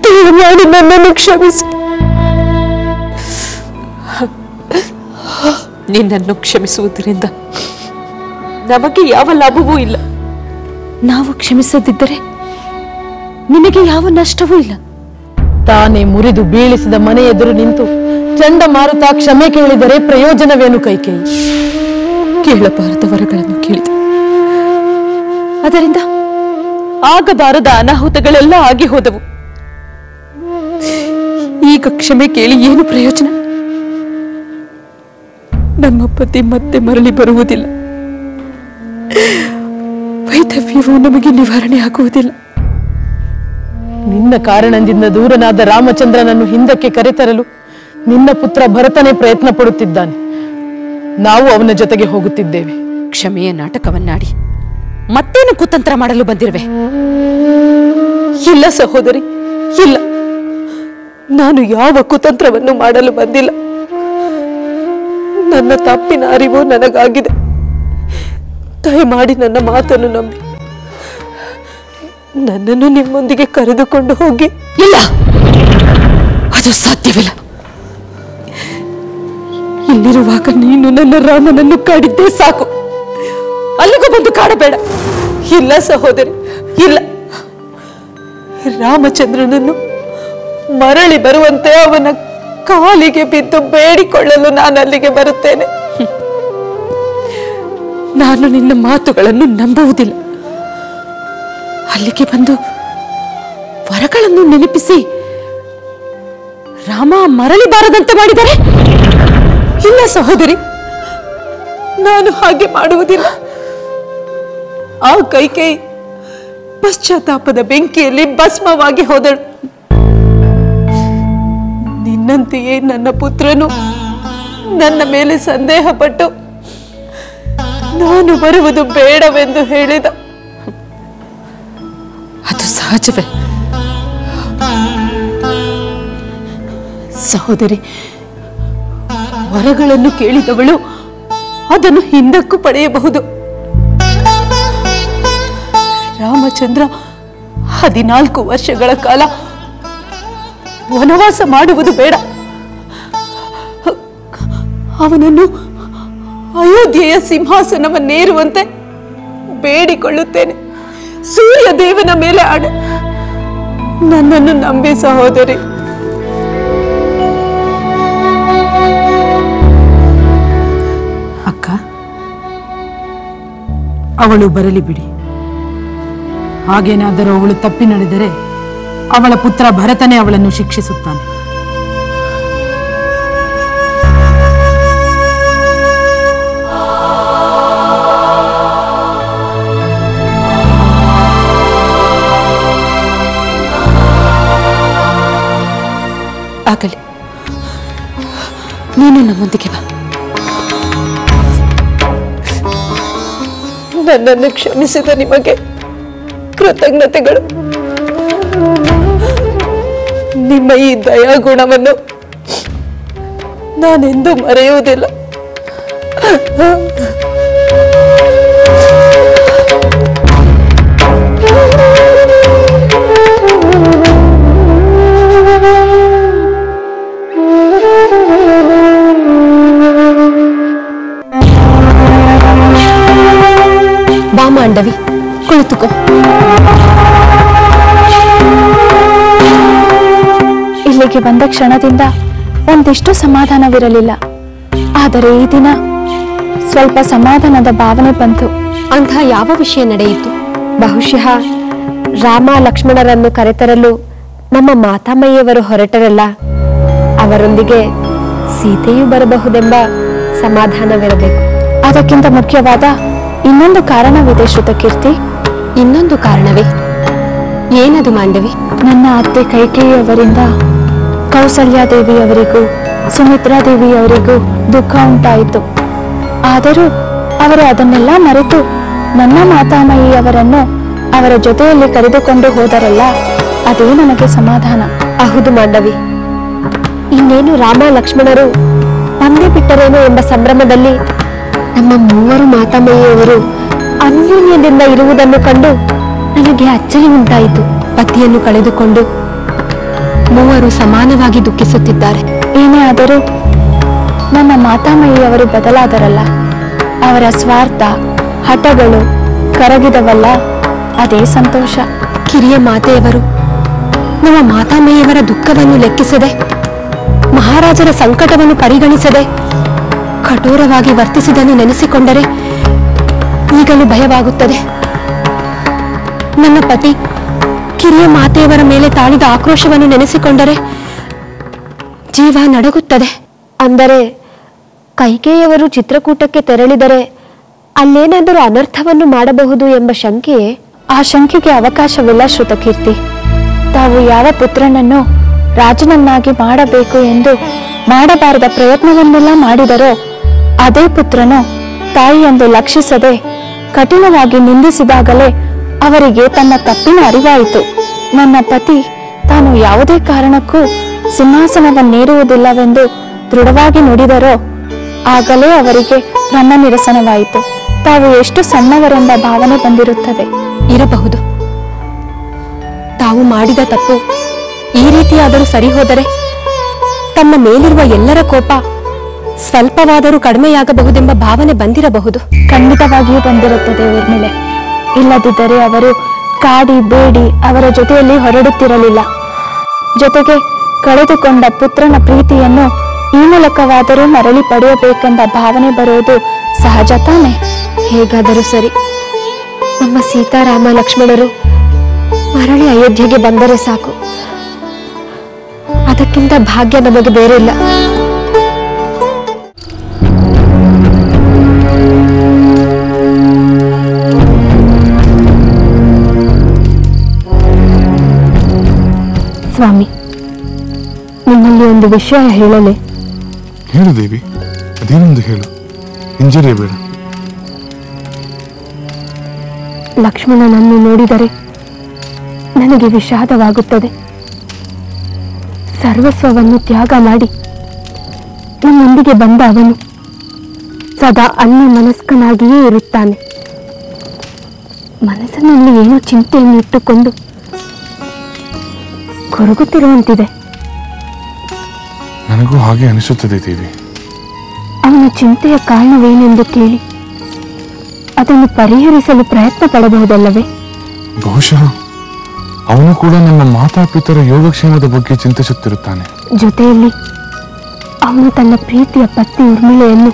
ದಯಮಾಡಿ ನನ್ನನ್ನು ಕ್ಷಮಿಸಿ. ನಿನ್ನನ್ನು ಕ್ಷಮಿಸುವುದರಿಂದ ನಮಗೆ ಯಾವ ಲಾಭವೂ ಇಲ್ಲ. ನಾವು ಕ್ಷಮಿಸದಿದ್ದರೆ ನಿನಗೆ ಯಾವ ನಷ್ಟವೂ ಇಲ್ಲ. ತಾನೇ ಮುರಿದು ಬೀಳಿಸಿದ ಮನೆ ಎದುರು ನಿಂತು ಚಂಡಮಾರುತ ಕ್ಷಮೆ ಕೇಳಿದರೆ ಪ್ರಯೋಜನವೇನು ಕೈಕೇಯಿ? ಕೇಳಬಾರದ ವರಗಳನ್ನು ಕೇಳಿದೆ. ಅದರಿಂದ ಆಗಬಾರದ ಅನಾಹುತಗಳೆಲ್ಲ ಆಗಿ ಹೋದವು. ಈಗ ಕ್ಷಮೆ ಕೇಳಿ ಏನು ಪ್ರಯೋಜನ? ನಮ್ಮ ಪತಿ ಮತ್ತೆ ಮರಳಿ ಬರುವುದಿಲ್ಲ. ವೈಧವ್ಯವು ನಮಗೆ ನಿವಾರಣೆ ಆಗುವುದಿಲ್ಲ. ನಿನ್ನ ಕಾರಣದಿಂದ ದೂರನಾದ ರಾಮಚಂದ್ರನನ್ನು ಹಿಂದಕ್ಕೆ ಕರೆತರಲು ನಿನ್ನ ಪುತ್ರ ಭರತನೇ ಪ್ರಯತ್ನ ಪಡುತ್ತಿದ್ದಾನೆ. ನಾವು ಅವನ ಜೊತೆಗೆ ಹೋಗುತ್ತಿದ್ದೇವೆ. ಕ್ಷಮೆಯ ನಾಟಕವನ್ನಾಡಿ ಮತ್ತೇನು ಕುತಂತ್ರ ಮಾಡಲು ಬಂದಿರುವೆ? ಇಲ್ಲ ಸಹೋದರಿ, ಇಲ್ಲ. ನಾನು ಯಾವ ಕುತಂತ್ರವನ್ನು ಮಾಡಲು ಬಂದಿಲ್ಲ. ನನ್ನ ತಪ್ಪಿನ ಅರಿವು ನನಗಾಗಿದೆ. ದಯಮಾಡಿ ನನ್ನ ಮಾತನ್ನು ನಂಬಿ ನನ್ನನ್ನು ನಿಮ್ಮೊಂದಿಗೆ ಕರೆದುಕೊಂಡು ಹೋಗಿ. ಇಲ್ಲ, ಅದು ಸಾಧ್ಯವಿಲ್ಲ. ಇಲ್ಲಿರುವಾಗ ನೀನು ನನ್ನ ರಾಮನನ್ನು ಕಾಡಿದ್ದೇ ಸಾಕು. ಅಲ್ಲಿಗೂ ಬಂದು ಕಾಡಬೇಡ. ಇಲ್ಲ ಸಹೋದರಿ, ಇಲ್ಲ. ರಾಮಚಂದ್ರನನ್ನು ಮರಳಿ ಬರುವಂತೆ ಅವನ ಕಾಲಿಗೆ ಬಿದ್ದು ಬೇಡಿಕೊಳ್ಳಲು ನಾನು ಅಲ್ಲಿಗೆ ಬರುತ್ತೇನೆ. ನಾನು ನಿನ್ನ ಮಾತುಗಳನ್ನು ನಂಬುವುದಿಲ್ಲ. ಅಲ್ಲಿಗೆ ಬಂದು ವರಗಳನ್ನು ನೆನಪಿಸಿ ರಾಮ ಮರಳಿ ಬಾರದಂತೆ ಮಾಡಿದರೆ? ಇಲ್ಲ ಸಹೋದರಿ, ನಾನು ಹಾಗೆ ಮಾಡುವುದಿಲ್ಲ. ಆ ಕೈಕೇಯಿ ಪಶ್ಚಾತ್ತಾಪದ ಬೆಂಕಿಯಲ್ಲಿ ಭಸ್ಮವಾಗಿ ಹೋದಳು. ನಿನ್ನಂತೆಯೇ ನನ್ನ ಪುತ್ರನು ನನ್ನ ಮೇಲೆ ಸಂದೇಹ ಪಟ್ಟು ನಾನು ಬರುವುದು ಬೇಡವೆಂದು ಹೇಳಿದ. ಅದು ಸಹಜವೇ ಸಹೋದರಿ. ವರಗಳನ್ನು ಕೇಳಿದವಳು ಅದನ್ನು ಹಿಂದಕ್ಕೂ ಪಡೆಯಬಹುದು. ರಾಮಚಂದ್ರ 14 ವರ್ಷಗಳ ಕಾಲ ವನವಾಸ ಮಾಡುವುದು ಬೇಡ. ಅವನನ್ನು ಅಯೋಧ್ಯೆಯ ಸಿಂಹಾಸನವನ್ನೇರುವಂತೆ ಬೇಡಿಕೊಳ್ಳುತ್ತೇನೆ. ಸೂರ್ಯ ದೇವನ ಮೇಲೆ ಆಡ. ನನ್ನನ್ನು ನಂಬಿ ಸಹೋದರಿ. ಅಕ್ಕ, ಅವಳು ಬರಲಿ ಬಿಡಿ. ಹಾಗೇನಾದರೂ ಅವಳು ತಪ್ಪಿ ನಡೆದರೆ ಅವಳ ಪುತ್ರ ಭರತನೇ ಅವಳನ್ನು ಶಿಕ್ಷಿಸುತ್ತಾನೆ. ಆಗಲಿ, ನೀನು ನಮ್ಮೊಂದಿಗೆ ಬಾ. ನನ್ನನ್ನು ಕ್ಷಮಿಸಿದ ನಿಮಗೆ ಕೃತಜ್ಞತೆಗಳು. ನಿಮ್ಮ ಈ ದಯಾಗುಣವನ್ನು ನಾನೆಂದೂ ಮರೆಯುವುದಿಲ್ಲ. ಬಾ ಮಾಂಡವಿ, ಕುಳಿತುಕೋ. ಇಲ್ಲಿಗೆ ಬಂದ ಕ್ಷಣದಿಂದ ಒಂದಿಷ್ಟು ಸಮಾಧಾನವಿರಲಿಲ್ಲ. ಆದರೆ ಈ ದಿನ ಸ್ವಲ್ಪ ಸಮಾಧಾನದ ಭಾವನೆ ಬಂತು. ಅಂಥ ಯಾವ ವಿಷಯ ನಡೆಯಿತು? ಬಹುಶಃ ರಾಮ ಲಕ್ಷ್ಮಣರನ್ನು ಕರೆತರಲು ನಮ್ಮ ಮಾತಾಮಯ್ಯವರು ಹೊರಟರಲ್ಲ, ಅವರೊಂದಿಗೆ ಸೀತೆಯೂ ಬರಬಹುದೆಂಬ ಸಮಾಧಾನವಿರಬೇಕು. ಅದಕ್ಕಿಂತ ಮುಖ್ಯವಾದ ಇನ್ನೊಂದು ಕಾರಣವಿದೆ ಶ್ರುತಕೀರ್ತಿ. ಇನ್ನೊಂದು ಕಾರಣವೇ? ಏನದು ಮಾಂಡವಿ? ನನ್ನ ಅತ್ತೆ ಕೈಕೇಯಿಯವರಿಂದ ಕೌಸಲ್ಯಾದೇವಿಯವರಿಗೂ ಸುಮಿತ್ರಾದೇವಿಯವರಿಗೂ ದುಃಖ ಉಂಟಾಯಿತು. ಆದರೂ ಅವರು ಅದನ್ನೆಲ್ಲ ಮರೆತು ನನ್ನ ಮಾತಾಮಯ್ಯಿಯವರನ್ನು ಅವರ ಜೊತೆಯಲ್ಲಿ ಕರೆದುಕೊಂಡು ಹೋದರಲ್ಲ, ಅದೇ ನನಗೆ ಸಮಾಧಾನ. ಹೌದು ಮಾಂಡವಿ, ಇನ್ನೇನು ರಾಮ ಲಕ್ಷ್ಮಣರು ಬಂದೇ ಬಿಟ್ಟರೇನೋ ಎಂಬ ಸಂಭ್ರಮದಲ್ಲಿ ನಮ್ಮ ಮೂವರು ಮಾತಾಮಯ್ಯಿಯವರು ಅನ್ಯೋನ್ಯದಿಂದ ಇರುವುದನ್ನು ಕಂಡು ನನಗೆ ಅಚ್ಚರಿ ಉಂಟಾಯಿತು. ಪತಿಯನ್ನು ಕಳೆದುಕೊಂಡು ಮೂವರು ಸಮಾನವಾಗಿ ದುಃಖಿಸುತ್ತಿದ್ದಾರೆ. ಏನೇ ಆದರೂ ನನ್ನ ಮಾತಾಮಯ್ಯಿಯವರು ಬದಲಾದರಲ್ಲ, ಅವರ ಸ್ವಾರ್ಥ ಹಠಗಳು ಕರಗಿದವಲ್ಲ, ಅದೇ ಸಂತೋಷ. ಕಿರಿಯ ಮಾತೆಯವರು ನಮ್ಮ ಮಾತಾಮಯ್ಯವರ ದುಃಖವನ್ನು ಲೆಕ್ಕಿಸದೆ, ಮಹಾರಾಜರ ಸಂಕಟವನ್ನು ಪರಿಗಣಿಸದೆ ಕಠೋರವಾಗಿ ವರ್ತಿಸಿದನ್ನು ನೆನೆಸಿಕೊಂಡರೆ ಈಗಲೂ ಭಯವಾಗುತ್ತದೆ. ನನ್ನ ಪತಿ ಕಿರಿಯ ಮಾತೆಯವರ ಮೇಲೆ ತಾಳಿದ ಆಕ್ರೋಶವನ್ನು ನೆನೆಸಿಕೊಂಡರೆ ಜೀವ ನಡಗುತ್ತದೆ. ಅಂದರೆ ಕೈಕೇಯಿಯವರು ಚಿತ್ರಕೂಟಕ್ಕೆ ತೆರಳಿದರೆ ಅಲ್ಲೇನಾದರೂ ಅನರ್ಥವನ್ನು ಮಾಡಬಹುದು ಎಂಬ ಶಂಕೆಯೇ? ಆ ಶಂಕೆಗೆ ಅವಕಾಶವಿಲ್ಲ ಶ್ರುತಕೀರ್ತಿ. ತಾವು ಯಾವ ಪುತ್ರನನ್ನು ರಾಜನನ್ನಾಗಿ ಮಾಡಬೇಕು ಎಂದು ಮಾಡಬಾರದ ಪ್ರಯತ್ನವನ್ನೆಲ್ಲ ಮಾಡಿದರೋ ಅದೇ ಪುತ್ರನು ತಾಯಿಯೆಂದು ಲಕ್ಷಿಸದೆ ಕಠಿಣವಾಗಿ ನಿಂದಿಸಿದಾಗಲೇ ಅವರಿಗೆ ತನ್ನ ತಪ್ಪಿನ ಅರಿವಾಯಿತು. ನನ್ನ ಪತಿ ತಾನು ಯಾವುದೇ ಕಾರಣಕ್ಕೂ ಸಿಂಹಾಸನವನ್ನೇರುವುದಿಲ್ಲವೆಂದು ದೃಢವಾಗಿ ನುಡಿದರೋ ಆಗಲೇ ಅವರಿಗೆ ಬ್ರಹ್ಮ ನಿರಸನವಾಯಿತು. ತಾವು ಎಷ್ಟು ಸಣ್ಣವರೆಂಬ ಭಾವನೆ ಬಂದಿರುತ್ತದೆ. ಇರಬಹುದು. ತಾವು ಮಾಡಿದ ತಪ್ಪು ಈ ರೀತಿಯಾದರೂ ಸರಿ ಹೋದರೆ ತಮ್ಮ ಮೇಲಿರುವ ಎಲ್ಲರ ಕೋಪ ಸ್ವಲ್ಪವಾದರೂ ಕಡಿಮೆಯಾಗಬಹುದೆಂಬ ಭಾವನೆ ಬಂದಿರಬಹುದು. ಖಂಡಿತವಾಗಿಯೂ ಬಂದಿರುತ್ತದೆ ಊರ್ಮಿಳೆ. ಇಲ್ಲದಿದ್ದರೆ ಅವರು ಕಾಡಿ ಬೇಡಿ ಅವರ ಜೊತೆಯಲ್ಲಿ ಹೊರಡುತ್ತಿರಲಿಲ್ಲ. ಜೊತೆಗೆ ಕಳೆದುಕೊಂಡ ಪುತ್ರನ ಪ್ರೀತಿಯನ್ನು ಈ ಮೂಲಕವಾದರೂ ಮರಳಿ ಪಡೆಯಬೇಕೆಂಬ ಭಾವನೆ ಬರುವುದು ಸಹಜ ತಾನೆ? ಹೇಗಾದರೂ ಸರಿ, ನಮ್ಮ ಸೀತಾರಾಮ ಲಕ್ಷ್ಮಣರು ಮರಳಿ ಅಯೋಧ್ಯೆಗೆ ಬಂದರೆ ಸಾಕು. ಅದಕ್ಕಿಂತ ಭಾಗ್ಯ ನಮಗೆ ಬೇರೆ ಇಲ್ಲ. ಸ್ವಾಮಿ, ನಿಮ್ಮಲ್ಲಿ ಒಂದು ವಿಷಯ ಹೇಳಲೇ? ಹೇಳು ದೇವಿ, ಅದೇನೊಂದು ಹೇಳು, ಹಿಂಜರಿಯಬೇಡ. ಲಕ್ಷ್ಮಣನನ್ನು ನೋಡಿದರೆ ನನಗೆ ವಿಷಾದವಾಗುತ್ತದೆ. ಸರ್ವಸ್ವವನ್ನು ತ್ಯಾಗ ಮಾಡಿ ನಮ್ಮೊಂದಿಗೆ ಬಂದ ಅವನು ಸದಾ ಅನ್ಯ ಮನಸ್ಕನಾಗಿಯೇ ಇರುತ್ತಾನೆ. ಮನಸ್ಸಿನಲ್ಲಿ ಏನೋ ಚಿಂತೆಯನ್ನು ಇಟ್ಟುಕೊಂಡು ಕೊರಗುತ್ತಿರುವಂತಿದೆ. ನನಗೂ ಹಾಗೆ ಅನಿಸುತ್ತದೆ ದೇವಿ. ಅವನ ಚಿಂತೆಯ ಕಾರಣವೇನೆಂದು ಕೇಳಿ ಅದನ್ನು ಪರಿಹರಿಸಲು ಪ್ರಯತ್ನ ಪಡಬಹುದಲ್ಲವೇ? ಬಹುಶಃ ಅವನು ಕೂಡ ನನ್ನ ಮಾತಾಪಿತರ ಯೋಗಕ್ಷೇಮದ ಬಗ್ಗೆ ಚಿಂತಿಸುತ್ತಿರುತ್ತಾನೆ. ಜೊತೆಯಲ್ಲಿ ಅವನು ತನ್ನ ಪ್ರೀತಿಯ ಪತ್ನಿ ಉರ್ಮಿಳೆಯನ್ನು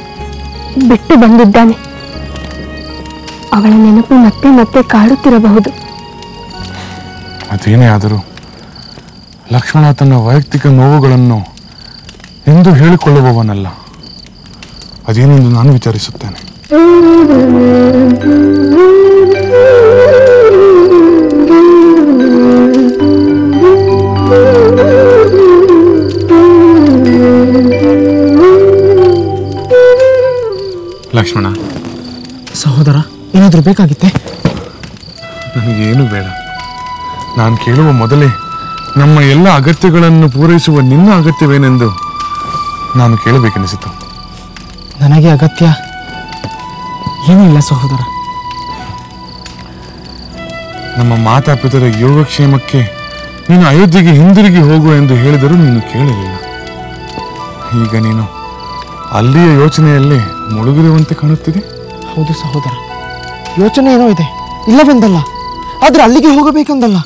ಬಿಟ್ಟು ಬಂದಿದ್ದಾನೆ. ಅವಳ ನೆನಪು ಮತ್ತೆ ಮತ್ತೆ ಕಾಡುತ್ತಿರಬಹುದು. ಅದೇನೇ ಆದರೂ ಲಕ್ಷ್ಮಣ ತನ್ನ ವೈಯಕ್ತಿಕ ನೋವುಗಳನ್ನು ಎಂದು ಹೇಳಿಕೊಳ್ಳುವವನಲ್ಲ. ಅದೇನೆಂದು ನಾನು ವಿಚಾರಿಸುತ್ತೇನೆ. ಲಕ್ಷ್ಮಣ, ಸಹೋದರ, ಏನಾದರೂ ಬೇಕಾಗಿತ್ತೆ? ನನಗೇನು ಬೇಡ. ನಾನು ಕೇಳುವ ಮೊದಲೇ ನಮ್ಮ ಎಲ್ಲ ಅಗತ್ಯಗಳನ್ನು ಪೂರೈಸುವ ನಿನ್ನ ಅಗತ್ಯವೇನೆಂದು ನಾನು ಕೇಳಬೇಕೆನಿಸಿತು. ನನಗೆ ಅಗತ್ಯ ಏನೂ ಇಲ್ಲ ಸಹೋದರ. ನಮ್ಮ ಮಾತಾಪಿತರ ಯೋಗಕ್ಷೇಮಕ್ಕೆ ನೀನು ಅಯೋಧ್ಯೆಗೆ ಹಿಂದಿರುಗಿ ಹೋಗು ಎಂದು ಹೇಳಿದರೂ ನೀನು ಕೇಳಲಿಲ್ಲ. ಈಗ ನೀನು ಅಲ್ಲಿಯ ಯೋಚನೆಯಲ್ಲೇ ಮುಳುಗಿರುವಂತೆ ಕಾಣುತ್ತಿದೆ. ಹೌದು ಸಹೋದರ, ಯೋಚನೆ ಏನೋ ಇದೆ, ಇಲ್ಲವೆಂದಲ್ಲ, ಆದ್ರೆ ಅಲ್ಲಿಗೆ ಹೋಗಬೇಕೆಂದಲ್ಲ.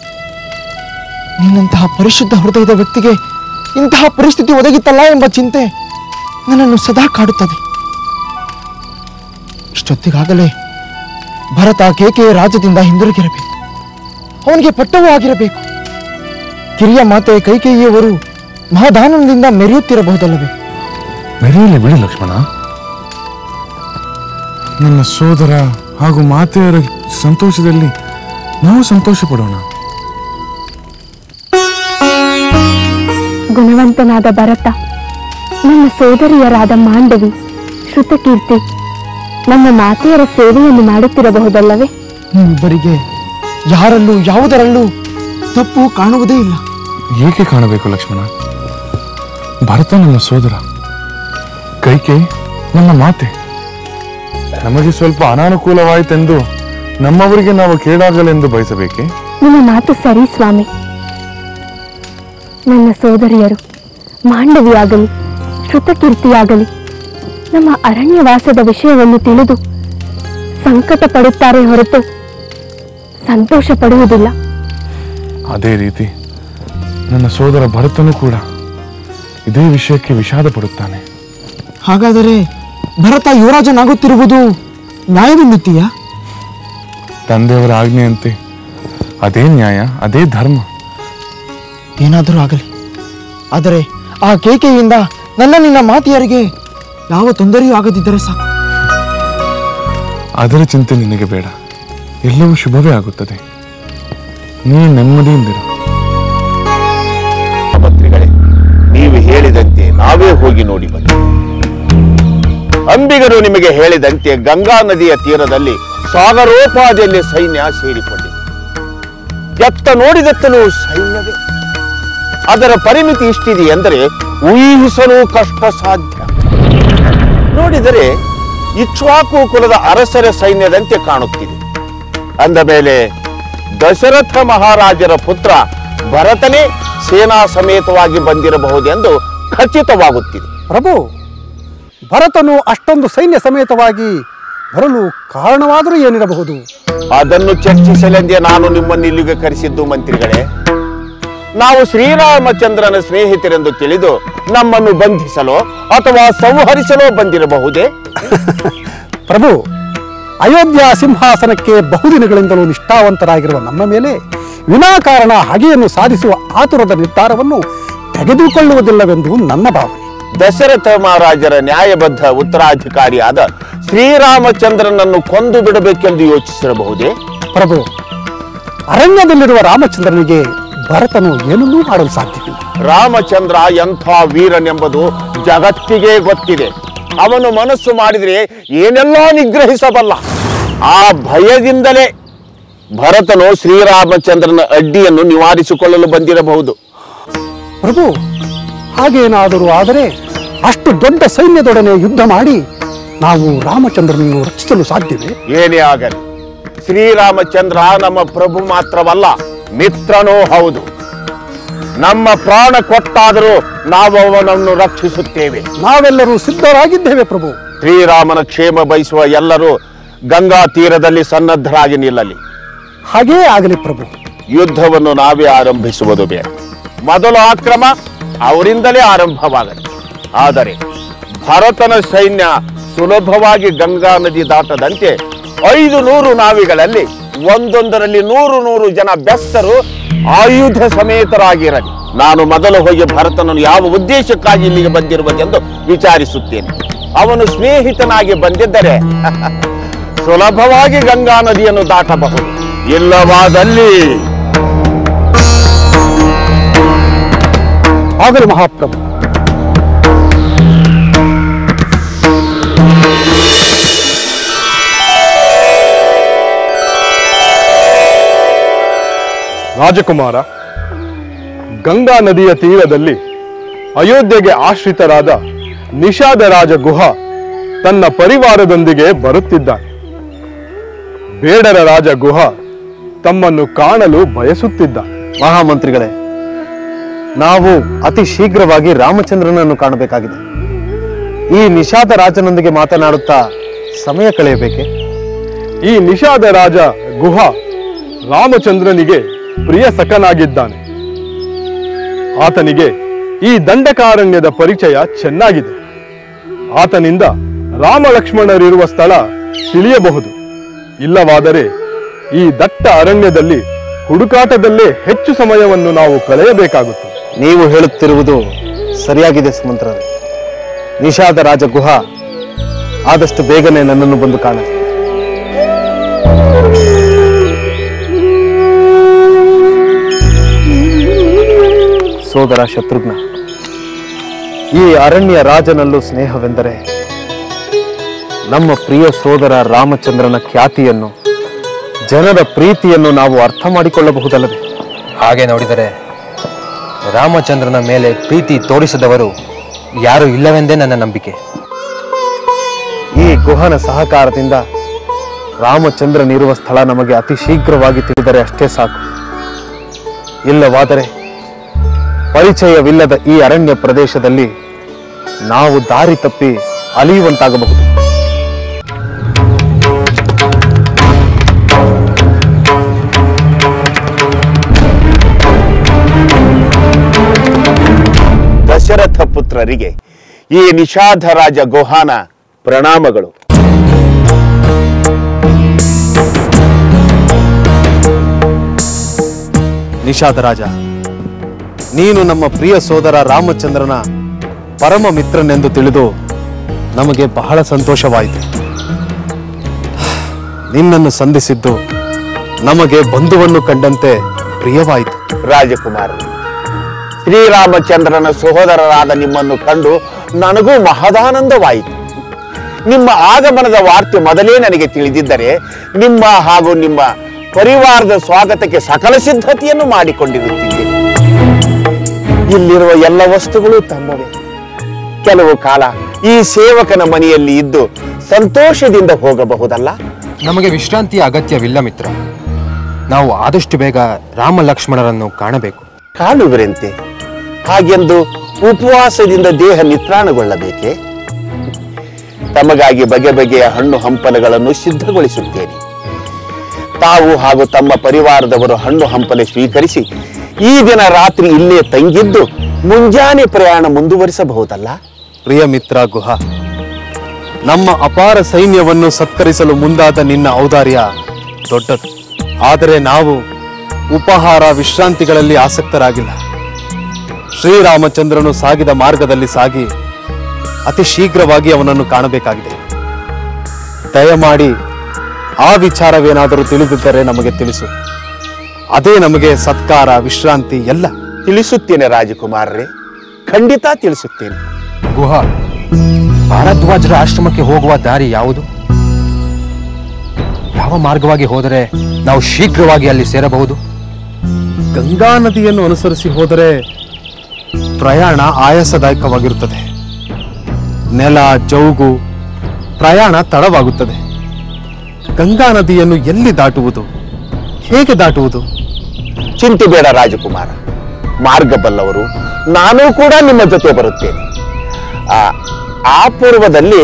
ನಿನ್ನಂತಹ ಪರಿಶುದ್ಧ ಹೃದಯದ ವ್ಯಕ್ತಿಗೆ ಇಂತಹ ಪರಿಸ್ಥಿತಿ ಒದಗಿತ್ತಲ್ಲ ಎಂಬ ಚಿಂತೆ ನನ್ನನ್ನು ಸದಾ ಕಾಡುತ್ತದೆ. ಇಷ್ಟೊತ್ತಿಗಾಗಲೇ ಭರತ ಕೇಕೆಯ ರಾಜ್ಯದಿಂದ ಹಿಂದಿರುಗಿರಬೇಕು. ಅವನಿಗೆ ಪಟ್ಟವೂ ಆಗಿರಬೇಕು. ಕಿರಿಯ ಮಾತೆ ಕೈಕೇಯಿಯವರು ಮಹದಾನಂದದಿಂದ ಮೆರೆಯುತ್ತಿರಬಹುದಲ್ಲವೇ? ಮೆರೆಯಲಿ ಬಿಡಿ ಲಕ್ಷ್ಮಣ. ನನ್ನ ಸೋದರ ಹಾಗೂ ಮಾತೆಯರ ಸಂತೋಷದಲ್ಲಿ ನಾವು ಸಂತೋಷ ಪಡೋಣ. ಗುಣವಂತನಾದ ಭರತ, ನನ್ನ ಸೋದರಿಯರಾದ ಮಾಂಡವಿ, ಶ್ರುತಕೀರ್ತಿ, ನನ್ನ ಮಾತೆಯರ ಸೇವೆಯನ್ನು ಮಾಡುತ್ತಿರಬಹುದಲ್ಲವೇ? ನೀವಿಬ್ಬರಿಗೆ ಯಾರಲ್ಲೂ ಯಾವುದರಲ್ಲೂ ತಪ್ಪು ಕಾಣುವುದೇ ಇಲ್ಲ. ಏಕೆ ಕಾಣಬೇಕು ಲಕ್ಷ್ಮಣ? ಭರತ ನನ್ನ ಸೋದರ, ಕೈಕೇಯಿ ನನ್ನ ಮಾತೆ. ನಮಗೆ ಸ್ವಲ್ಪ ಅನಾನುಕೂಲವಾಯಿತೆಂದು ನಮ್ಮವರಿಗೆ ನಾವು ಕೇಳಾಗಲೆಂದು ಬಯಸಬೇಕೆ? ನಿಮ್ಮ ಮಾತು ಸರಿ ಸ್ವಾಮಿ. ನನ್ನ ಸೋದರಿಯರು ಮಾಂಡವಿಯಾಗಲಿ ಶ್ರುತಕೀರ್ತಿಯಾಗಲಿ ನಮ್ಮ ಅರಣ್ಯವಾಸದ ವಿಷಯವನ್ನು ತಿಳಿದು ಸಂಕಟ ಪಡುತ್ತಾರೆ ಹೊರತು ಸಂತೋಷ ಪಡುವುದಿಲ್ಲ. ಅದೇ ರೀತಿ ನನ್ನ ಸೋದರ ಭರತನು ಕೂಡ ಇದೇ ವಿಷಯಕ್ಕೆ ವಿಷಾದ ಪಡುತ್ತಾನೆ. ಹಾಗಾದರೆ ಭರತ ಯುವರಾಜನಾಗುತ್ತಿರುವುದು ನ್ಯಾಯವೆನ್ನುತ್ತೀಯಾ? ತಂದೆಯವರ ಆಜ್ಞೆಯಂತೆ ಅದೇ ನ್ಯಾಯ, ಅದೇ ಧರ್ಮ. ಏನಾದರೂ ಆಗಲಿ, ಆದರೆ ಆ ಕೇಕೆಯಿಂದ ನನ್ನ ನಿನ್ನ ಮಾತೆಯರಿಗೆ ಯಾವ ತೊಂದರೆಯೂ ಆಗದಿದ್ದರೆ ಸಾಕು. ಅದರ ಚಿಂತೆ ನಿನಗೆ ಬೇಡ. ಎಲ್ಲವೂ ಶುಭವೇ ಆಗುತ್ತದೆ. ನೀ ನೆಮ್ಮದಿಯಿಂದಿರು. ಮಂತ್ರಿಗಳೇ, ನೀವು ಹೇಳಿದಂತೆ ನಾವೇ ಹೋಗಿ ನೋಡಿ ಬಂದೆ. ಅಂಬಿಗರು ನಿಮಗೆ ಹೇಳಿದಂತೆ ಗಂಗಾ ನದಿಯ ತೀರದಲ್ಲಿ ಸಾಗರೋಪಾದಿಯಲ್ಲಿ ಸೈನ್ಯ ಸೇರಿಕೊಂಡಿದೆ. ಎತ್ತ ನೋಡಿದತ್ತಲೂ ಸೈನ್ಯವೇ. ಅದರ ಪರಿಮಿತಿ ಇಷ್ಟಿದೆ ಎಂದರೆ ಊಹಿಸಲು ಕಷ್ಟ ಸಾಧ್ಯ. ನೋಡಿದರೆ ಇಕ್ಷ್ವಾಕು ಕುಲದ ಅರಸರ ಸೈನ್ಯದಂತೆ ಕಾಣುತ್ತಿದೆ. ಅಂದ ಮೇಲೆ ದಶರಥ ಮಹಾರಾಜರ ಪುತ್ರ ಭರತನೇ ಸೇನಾ ಸಮೇತವಾಗಿ ಬಂದಿರಬಹುದೆಂದು ಖಚಿತವಾಗುತ್ತಿದೆ. ಪ್ರಭು, ಭರತನು ಅಷ್ಟೊಂದು ಸೈನ್ಯ ಸಮೇತವಾಗಿ ಬರಲು ಕಾರಣವಾದರೂ ಏನಿರಬಹುದು? ಅದನ್ನು ಚರ್ಚಿಸಲೆಂದೇ ನಾನು ನಿಮ್ಮನ್ನು ಇಲ್ಲಿಗೆ ಕರೆಸಿದ್ದು ಮಂತ್ರಿಗಳೇ. ನಾವು ಶ್ರೀರಾಮಚಂದ್ರನ ಸ್ನೇಹಿತರೆಂದು ತಿಳಿದು ನಮ್ಮನ್ನು ಬಂಧಿಸಲು ಅಥವಾ ಸಂಹರಿಸಲು ಬಂದಿರಬಹುದೇ? ಪ್ರಭು, ಅಯೋಧ್ಯ ಸಿಂಹಾಸನಕ್ಕೆ ಬಹುದಿನಗಳಿಂದಲೂ ನಿಷ್ಠಾವಂತರಾಗಿರುವ ನಮ್ಮ ಮೇಲೆ ವಿನಾಕಾರಣ ಹಗೆಯನ್ನು ಸಾಧಿಸುವ ಆತುರದ ನಿರ್ಧಾರವನ್ನು ತೆಗೆದುಕೊಳ್ಳುವುದಿಲ್ಲವೆಂದು ನನ್ನ ಭಾವನೆ. ದಶರಥ ಮಹಾರಾಜರ ನ್ಯಾಯಬದ್ಧ ಉತ್ತರಾಧಿಕಾರಿಯಾದ ಶ್ರೀರಾಮಚಂದ್ರನನ್ನು ಕೊಂದು ಬಿಡಬೇಕೆಂದು ಯೋಚಿಸಿರಬಹುದೇ? ಪ್ರಭು, ಅರಣ್ಯದಲ್ಲಿರುವ ರಾಮಚಂದ್ರನಿಗೆ ಭರತನು ಏನನ್ನೂ ಮಾಡಲು ಸಾಧ್ಯವಿಲ್ಲ. ರಾಮಚಂದ್ರ ಎಂಥ ವೀರನೆಂಬುದು ಜಗತ್ತಿಗೆ ಗೊತ್ತಿದೆ. ಅವನು ಮನಸ್ಸು ಮಾಡಿದರೆ ಏನೆಲ್ಲ ನಿಗ್ರಹಿಸಬಲ್ಲ. ಆ ಭಯದಿಂದಲೇ ಭರತನು ಶ್ರೀರಾಮಚಂದ್ರನ ಅಡ್ಡಿಯನ್ನು ನಿವಾರಿಸಿಕೊಳ್ಳಲು ಬಂದಿರಬಹುದು. ಪ್ರಭು, ಹಾಗೇನಾದರೂ ಆದರೆ ಅಷ್ಟು ದೊಡ್ಡ ಸೈನ್ಯದೊಡನೆ ಯುದ್ಧ ಮಾಡಿ ನಾವು ರಾಮಚಂದ್ರನನ್ನು ರಕ್ಷಿಸಲು ಸಾಧ್ಯವೇ? ಏನೇ ಆಗಲಿ, ಶ್ರೀರಾಮಚಂದ್ರ ನಮ್ಮ ಪ್ರಭು ಮಾತ್ರವಲ್ಲ, ಮಿತ್ರನೂ ಹೌದು. ನಮ್ಮ ಪ್ರಾಣ ಕೊಟ್ಟಾದರೂ ನಾವು ಅವನನ್ನು ರಕ್ಷಿಸುತ್ತೇವೆ. ನಾವೆಲ್ಲರೂ ಸಿದ್ಧರಾಗಿದ್ದೇವೆ ಪ್ರಭು. ಶ್ರೀರಾಮನ ಕ್ಷೇಮ ಬಯಸುವ ಎಲ್ಲರೂ ಗಂಗಾ ತೀರದಲ್ಲಿ ಸನ್ನದ್ಧರಾಗಿ ನಿಲ್ಲಲಿ. ಹಾಗೇ ಆಗಲಿ ಪ್ರಭು. ಯುದ್ಧವನ್ನು ನಾವೇ ಆರಂಭಿಸುವುದು ಬೇಡ. ಮೊದಲ ಆಕ್ರಮ ಅವರಿಂದಲೇ ಆರಂಭವಾಗಲಿ. ಆದರೆ ಭರತನ ಸೈನ್ಯ ಸುಲಭವಾಗಿ ಗಂಗಾ ನದಿ ದಾಟದಂತೆ 500 ನಾವಿಗಳಲ್ಲಿ ಒಂದೊಂದರಲ್ಲಿ 100 ಜನ ಬೆಸ್ತರು ಆಯುಧ ಸಮೇತರಾಗಿರಲಿ. ನಾನು ಮೊದಲು ಹೋಗಿ ಭರತನನ್ನು ಯಾವ ಉದ್ದೇಶಕ್ಕಾಗಿ ಇಲ್ಲಿಗೆ ಬಂದಿರುವುದೆಂದು ವಿಚಾರಿಸುತ್ತೇನೆ. ಅವನು ಸ್ನೇಹಿತನಾಗಿ ಬಂದಿದ್ದರೆ ಸುಲಭವಾಗಿ ಗಂಗಾ ನದಿಯನ್ನು ದಾಟಬಹುದು. ಇಲ್ಲವಾದಲ್ಲಿ ಆಗಲಿ ಮಹಾಪ್ರಭು. ರಾಜಕುಮಾರ, ಗಂಗಾ ನದಿಯ ತೀರದಲ್ಲಿ ಅಯೋಧ್ಯೆಗೆ ಆಶ್ರಿತರಾದ ನಿಷಾದ ರಾಜ ಗುಹ ತನ್ನ ಪರಿವಾರದೊಂದಿಗೆ ಬರುತ್ತಿದ್ದಾನೆ. ಬೇಡರ ರಾಜ ಗುಹ ತಮ್ಮನ್ನು ಕಾಣಲು ಬಯಸುತ್ತಿದ್ದಾನೆ. ಮಹಾಮಂತ್ರಿಗಳೇ, ನಾವು ಅತಿ ಶೀಘ್ರವಾಗಿ ರಾಮಚಂದ್ರನನ್ನು ಕಾಣಬೇಕಾಗಿದೆ. ಈ ನಿಷಾದ ರಾಜನೊಂದಿಗೆ ಮಾತನಾಡುತ್ತಾ ಸಮಯ ಕಳೆಯಬೇಕೆ? ಈ ನಿಷಾದ ರಾಜ ಗುಹ ರಾಮಚಂದ್ರನಿಗೆ ಪ್ರಿಯ ಸಖನಾಗಿದ್ದಾನೆ. ಆತನಿಗೆ ಈ ದಂಡಕಾರಣ್ಯದ ಪರಿಚಯ ಚೆನ್ನಾಗಿದೆ. ಆತನಿಂದ ರಾಮ ಲಕ್ಷ್ಮಣರಿರುವ ಸ್ಥಳ ತಿಳಿಯಬಹುದು. ಇಲ್ಲವಾದರೆ ಈ ದಟ್ಟ ಅರಣ್ಯದಲ್ಲಿ ಹುಡುಕಾಟದಲ್ಲೇ ಹೆಚ್ಚು ಸಮಯವನ್ನು ನಾವು ಕಳೆಯಬೇಕಾಗುತ್ತದೆ. ನೀವು ಹೇಳುತ್ತಿರುವುದು ಸರಿಯಾಗಿದೆ ಸುಮಂತ್ರರೇ. ನಿಷಾದ ರಾಜ ಗುಹ ಆದಷ್ಟು ಬೇಗನೆ ನನ್ನನ್ನು ಬಂದು ಕಾಣಲಿ. ಸೋದರ ಶತ್ರುಘ್ನ, ಈ ಅರಣ್ಯ ರಾಜನಲ್ಲೂ ಸ್ನೇಹವೆಂದರೆ ನಮ್ಮ ಪ್ರಿಯ ಸೋದರ ರಾಮಚಂದ್ರನ ಖ್ಯಾತಿಯನ್ನು, ಜನರ ಪ್ರೀತಿಯನ್ನು ನಾವು ಅರ್ಥ ಮಾಡಿಕೊಳ್ಳಬಹುದಲ್ಲವೇ? ಹಾಗೆ ನೋಡಿದರೆ ರಾಮಚಂದ್ರನ ಮೇಲೆ ಪ್ರೀತಿ ತೋರಿಸಿದವರು ಯಾರು ಇಲ್ಲವೆಂದೇ ನನ್ನ ನಂಬಿಕೆ. ಈ ಗುಹನ ಸಹಕಾರದಿಂದ ರಾಮಚಂದ್ರನಿರುವ ಸ್ಥಳ ನಮಗೆ ಅತಿ ಶೀಘ್ರವಾಗಿ ತಿಳಿದರೆ ಅಷ್ಟೇ ಸಾಕು. ಇಲ್ಲವಾದರೆ ಪರಿಚಯವಿಲ್ಲದ ಈ ಅರಣ್ಯ ಪ್ರದೇಶದಲ್ಲಿ ನಾವು ದಾರಿ ತಪ್ಪಿ ಅಲಿಯುವಂತಾಗಬಹುದು. ದಶರಥ ಪುತ್ರರಿಗೆ ಈ ನಿಷಾದ ರಾಜ ಗುಹಾನ ಪ್ರಣಾಮಗಳು. ನಿಷಾದ ರಾಜ, ನೀನು ನಮ್ಮ ಪ್ರಿಯ ಸೋದರ ರಾಮಚಂದ್ರನ ಪರಮ ಮಿತ್ರನೆಂದು ತಿಳಿದು ನಮಗೆ ಬಹಳ ಸಂತೋಷವಾಯಿತು. ನಿನ್ನನ್ನು ಸಂಧಿಸಿದ್ದು ನಮಗೆ ಬಂಧುವನ್ನು ಕಂಡಂತೆ ಪ್ರಿಯವಾಯಿತು. ರಾಜಕುಮಾರ, ಶ್ರೀರಾಮಚಂದ್ರನ ಸಹೋದರರಾದ ನಿಮ್ಮನ್ನು ಕಂಡು ನನಗೂ ಮಹದಾನಂದವಾಯಿತು. ನಿಮ್ಮ ಆಗಮನದ ವಾರ್ತೆ ಮೊದಲೇ ನನಗೆ ತಿಳಿದಿದ್ದರೆ ನಿಮ್ಮ ಹಾಗೂ ನಿಮ್ಮ ಪರಿವಾರದ ಸ್ವಾಗತಕ್ಕೆ ಸಕಲ ಸಿದ್ಧತೆಯನ್ನು ಮಾಡಿಕೊಂಡಿರುತ್ತಿದ್ದೆ. ಇಲ್ಲಿರುವ ಎಲ್ಲ ವಸ್ತುಗಳು ತಮ್ಮವೇ. ಕೆಲವು ಕಾಲ ಈ ಸೇವಕನ ಮನೆಯಲ್ಲಿ ಇದ್ದು ಸಂತೋಷದಿಂದ ಹೋಗಬಹುದಲ್ಲ? ನಮಗೆ ವಿಶ್ರಾಂತಿಯ ಅಗತ್ಯವಿಲ್ಲ ಮಿತ್ರ. ನಾವು ಆದಷ್ಟು ಬೇಗ ರಾಮ ಲಕ್ಷ್ಮಣರನ್ನು ಕಾಣಬೇಕು. ಕಾಣುವರಂತೆ. ಹಾಗೆಂದು ಉಪವಾಸದಿಂದ ದೇಹ ನಿತ್ರಾಣಗೊಳ್ಳಬೇಕೆ? ತಮಗಾಗಿ ಬಗೆ ಬಗೆಯ ಹಣ್ಣು ಹಂಪಲುಗಳನ್ನು ಸಿದ್ಧಗೊಳಿಸುತ್ತೇನೆ. ತಾವು ಹಾಗೂ ತಮ್ಮ ಪರಿವಾರದವರು ಹಣ್ಣು ಹಂಪಲೆ ಸ್ವೀಕರಿಸಿ ಈ ದಿನ ರಾತ್ರಿ ಇಲ್ಲೇ ತಂಗಿದ್ದು ಮುಂಜಾನೆ ಪ್ರಯಾಣ ಮುಂದುವರಿಸಬಹುದಲ್ಲ? ಪ್ರಿಯ ಮಿತ್ರ ಗುಹ, ನಮ್ಮ ಅಪಾರ ಸೈನ್ಯವನ್ನು ಸತ್ಕರಿಸಲು ಮುಂದಾದ ನಿನ್ನ ಔದಾರ್ಯ ದೊಡ್ಡದು. ಆದರೆ ನಾವು ಉಪಹಾರ ವಿಶ್ರಾಂತಿಗಳಲ್ಲಿ ಆಸಕ್ತರಾಗಿಲ್ಲ. ಶ್ರೀರಾಮಚಂದ್ರನು ಸಾಗಿದ ಮಾರ್ಗದಲ್ಲಿ ಸಾಗಿ ಅತಿ ಶೀಘ್ರವಾಗಿ ಅವನನ್ನು ಕಾಣಬೇಕಾಗಿದೆ. ದಯಮಾಡಿ ಆ ವಿಚಾರವೇನಾದರೂ ತಿಳಿದಿದ್ದರೆ ನಮಗೆ ತಿಳಿಸು. ಅದೇ ನಮಗೆ ಸತ್ಕಾರ, ವಿಶ್ರಾಂತಿ ಎಲ್ಲ. ತಿಳಿಸುತ್ತೇನೆ ರಾಜಕುಮಾರರೇ, ಖಂಡಿತ ತಿಳಿಸುತ್ತೇನೆ. ಗುಹಾ, ಭಾರದ್ವಾಜರ ಆಶ್ರಮಕ್ಕೆ ಹೋಗುವ ದಾರಿ ಯಾವುದು? ಯಾವ ಮಾರ್ಗವಾಗಿ ಹೋದರೆ ನಾವು ಶೀಘ್ರವಾಗಿ ಅಲ್ಲಿ ಸೇರಬಹುದು? ಗಂಗಾ ನದಿಯನ್ನು ಅನುಸರಿಸಿ ಹೋದರೆ ಪ್ರಯಾಣ ಆಯಾಸದಾಯಕವಾಗಿರುತ್ತದೆ. ನೆಲ ಜೌಗು, ಪ್ರಯಾಣ ತಡವಾಗುತ್ತದೆ. ಗಂಗಾ ನದಿಯನ್ನು ಎಲ್ಲಿ ದಾಟುವುದು, ಹೇಗೆ ದಾಟುವುದು? ಚಿಂತೆ ಬೇಡ ರಾಜಕುಮಾರ, ಮಾರ್ಗ ಬಲ್ಲವರು. ನಾನೂ ಕೂಡ ನಿಮ್ಮ ಜೊತೆ ಬರುತ್ತೇನೆ. ಆ ಪೂರ್ವದಲ್ಲಿ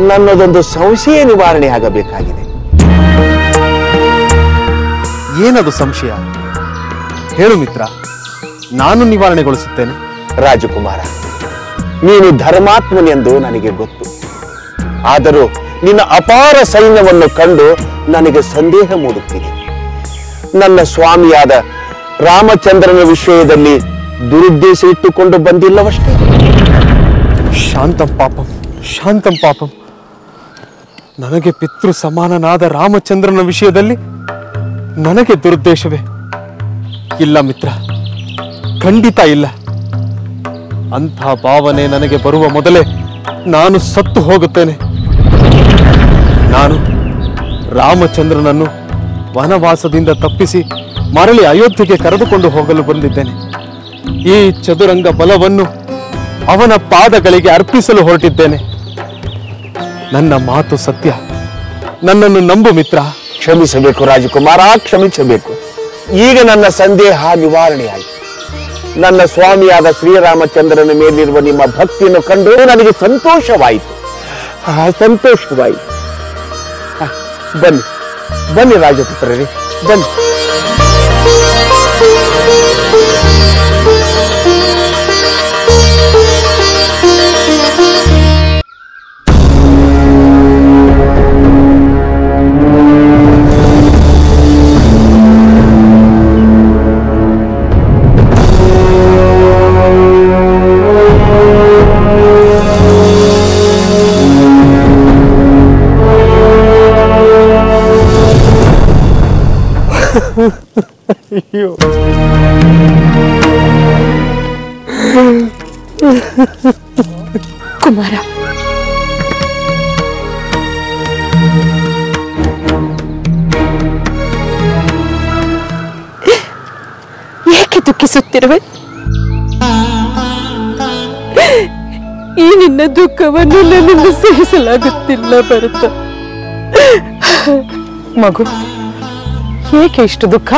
ನನ್ನದೊಂದು ಸಂಶಯ ನಿವಾರಣೆ ಆಗಬೇಕಾಗಿದೆ. ಏನದು ಸಂಶಯ? ಹೇಳು ಮಿತ್ರ, ನಾನು ನಿವಾರಣೆಗೊಳಿಸುತ್ತೇನೆ. ರಾಜಕುಮಾರ, ನೀನು ಧರ್ಮಾತ್ಮನೆಂದು ನನಗೆ ಗೊತ್ತು. ಆದರೂ ನಿನ್ನ ಅಪಾರ ಸೈನ್ಯವನ್ನು ಕಂಡು ನನಗೆ ಸಂದೇಹ ಮೂಡುತ್ತಿದೆ. ನನ್ನ ಸ್ವಾಮಿಯಾದ ರಾಮಚಂದ್ರನ ವಿಷಯದಲ್ಲಿ ದುರುದ್ದೇಶ ಇಟ್ಟುಕೊಂಡು ಬಂದಿಲ್ಲವಷ್ಟೇ. ಶಾಂತಂ ಪಾಪಂ, ಶಾಂತಂ ಪಾಪಂ. ನನಗೆ ಪಿತೃ ಸಮಾನನಾದ ರಾಮಚಂದ್ರನ ವಿಷಯದಲ್ಲಿ ನನಗೆ ದುರುದ್ದೇಶವೇ? ಇಲ್ಲ ಮಿತ್ರ, ಖಂಡಿತ ಇಲ್ಲ. ಅಂಥ ಭಾವನೆ ನನಗೆ ಬರುವ ಮೊದಲೇ ನಾನು ಸತ್ತು ಹೋಗುತ್ತೇನೆ. ನಾನು ರಾಮಚಂದ್ರನನ್ನು ವನವಾಸದಿಂದ ತಪ್ಪಿಸಿ ಮರಳಿ ಅಯೋಧ್ಯೆಗೆ ಕರೆದುಕೊಂಡು ಹೋಗಲು ಬಂದಿದ್ದೇನೆ. ಈ ಚದುರಂಗ ಬಲವನ್ನು ಅವನ ಪಾದಗಳಿಗೆ ಅರ್ಪಿಸಲು ಹೊರಟಿದ್ದೇನೆ. ನನ್ನ ಮಾತು ಸತ್ಯ, ನನ್ನನ್ನು ನಂಬು ಮಿತ್ರ. ಕ್ಷಮಿಸಬೇಕು ರಾಜಕುಮಾರ, ಕ್ಷಮಿಸಬೇಕು. ಈಗ ನನ್ನ ಸಂದೇಹ ನಿವಾರಣೆಯಾಯಿತು. ನನ್ನ ಸ್ವಾಮಿಯಾದ ಶ್ರೀರಾಮಚಂದ್ರನ ಮೇಲಿರುವ ನಿಮ್ಮ ಭಕ್ತಿಯನ್ನು ಕಂಡು ನನಗೆ ಸಂತೋಷವಾಯಿತು. ಸಂತೋಷವಾಯಿತು. ಬನ್ನಿ ಬನ್ನಿ ರಾಜಪುತ್ರರೇ, ಬನ್ನಿ. ಅಯ್ಯೋ, ಕುಮಾರ, ಏಕೆ ದುಃಖಿಸುತ್ತಿರುವೆ? ಈ ನಿನ್ನ ದುಃಖವನ್ನು ನನ್ನಿಂದ ಸಹಿಸಲಾಗುತ್ತಿಲ್ಲ ಭರತ. ಮಗು, ಏಕೆ ಇಷ್ಟು ದುಃಖ?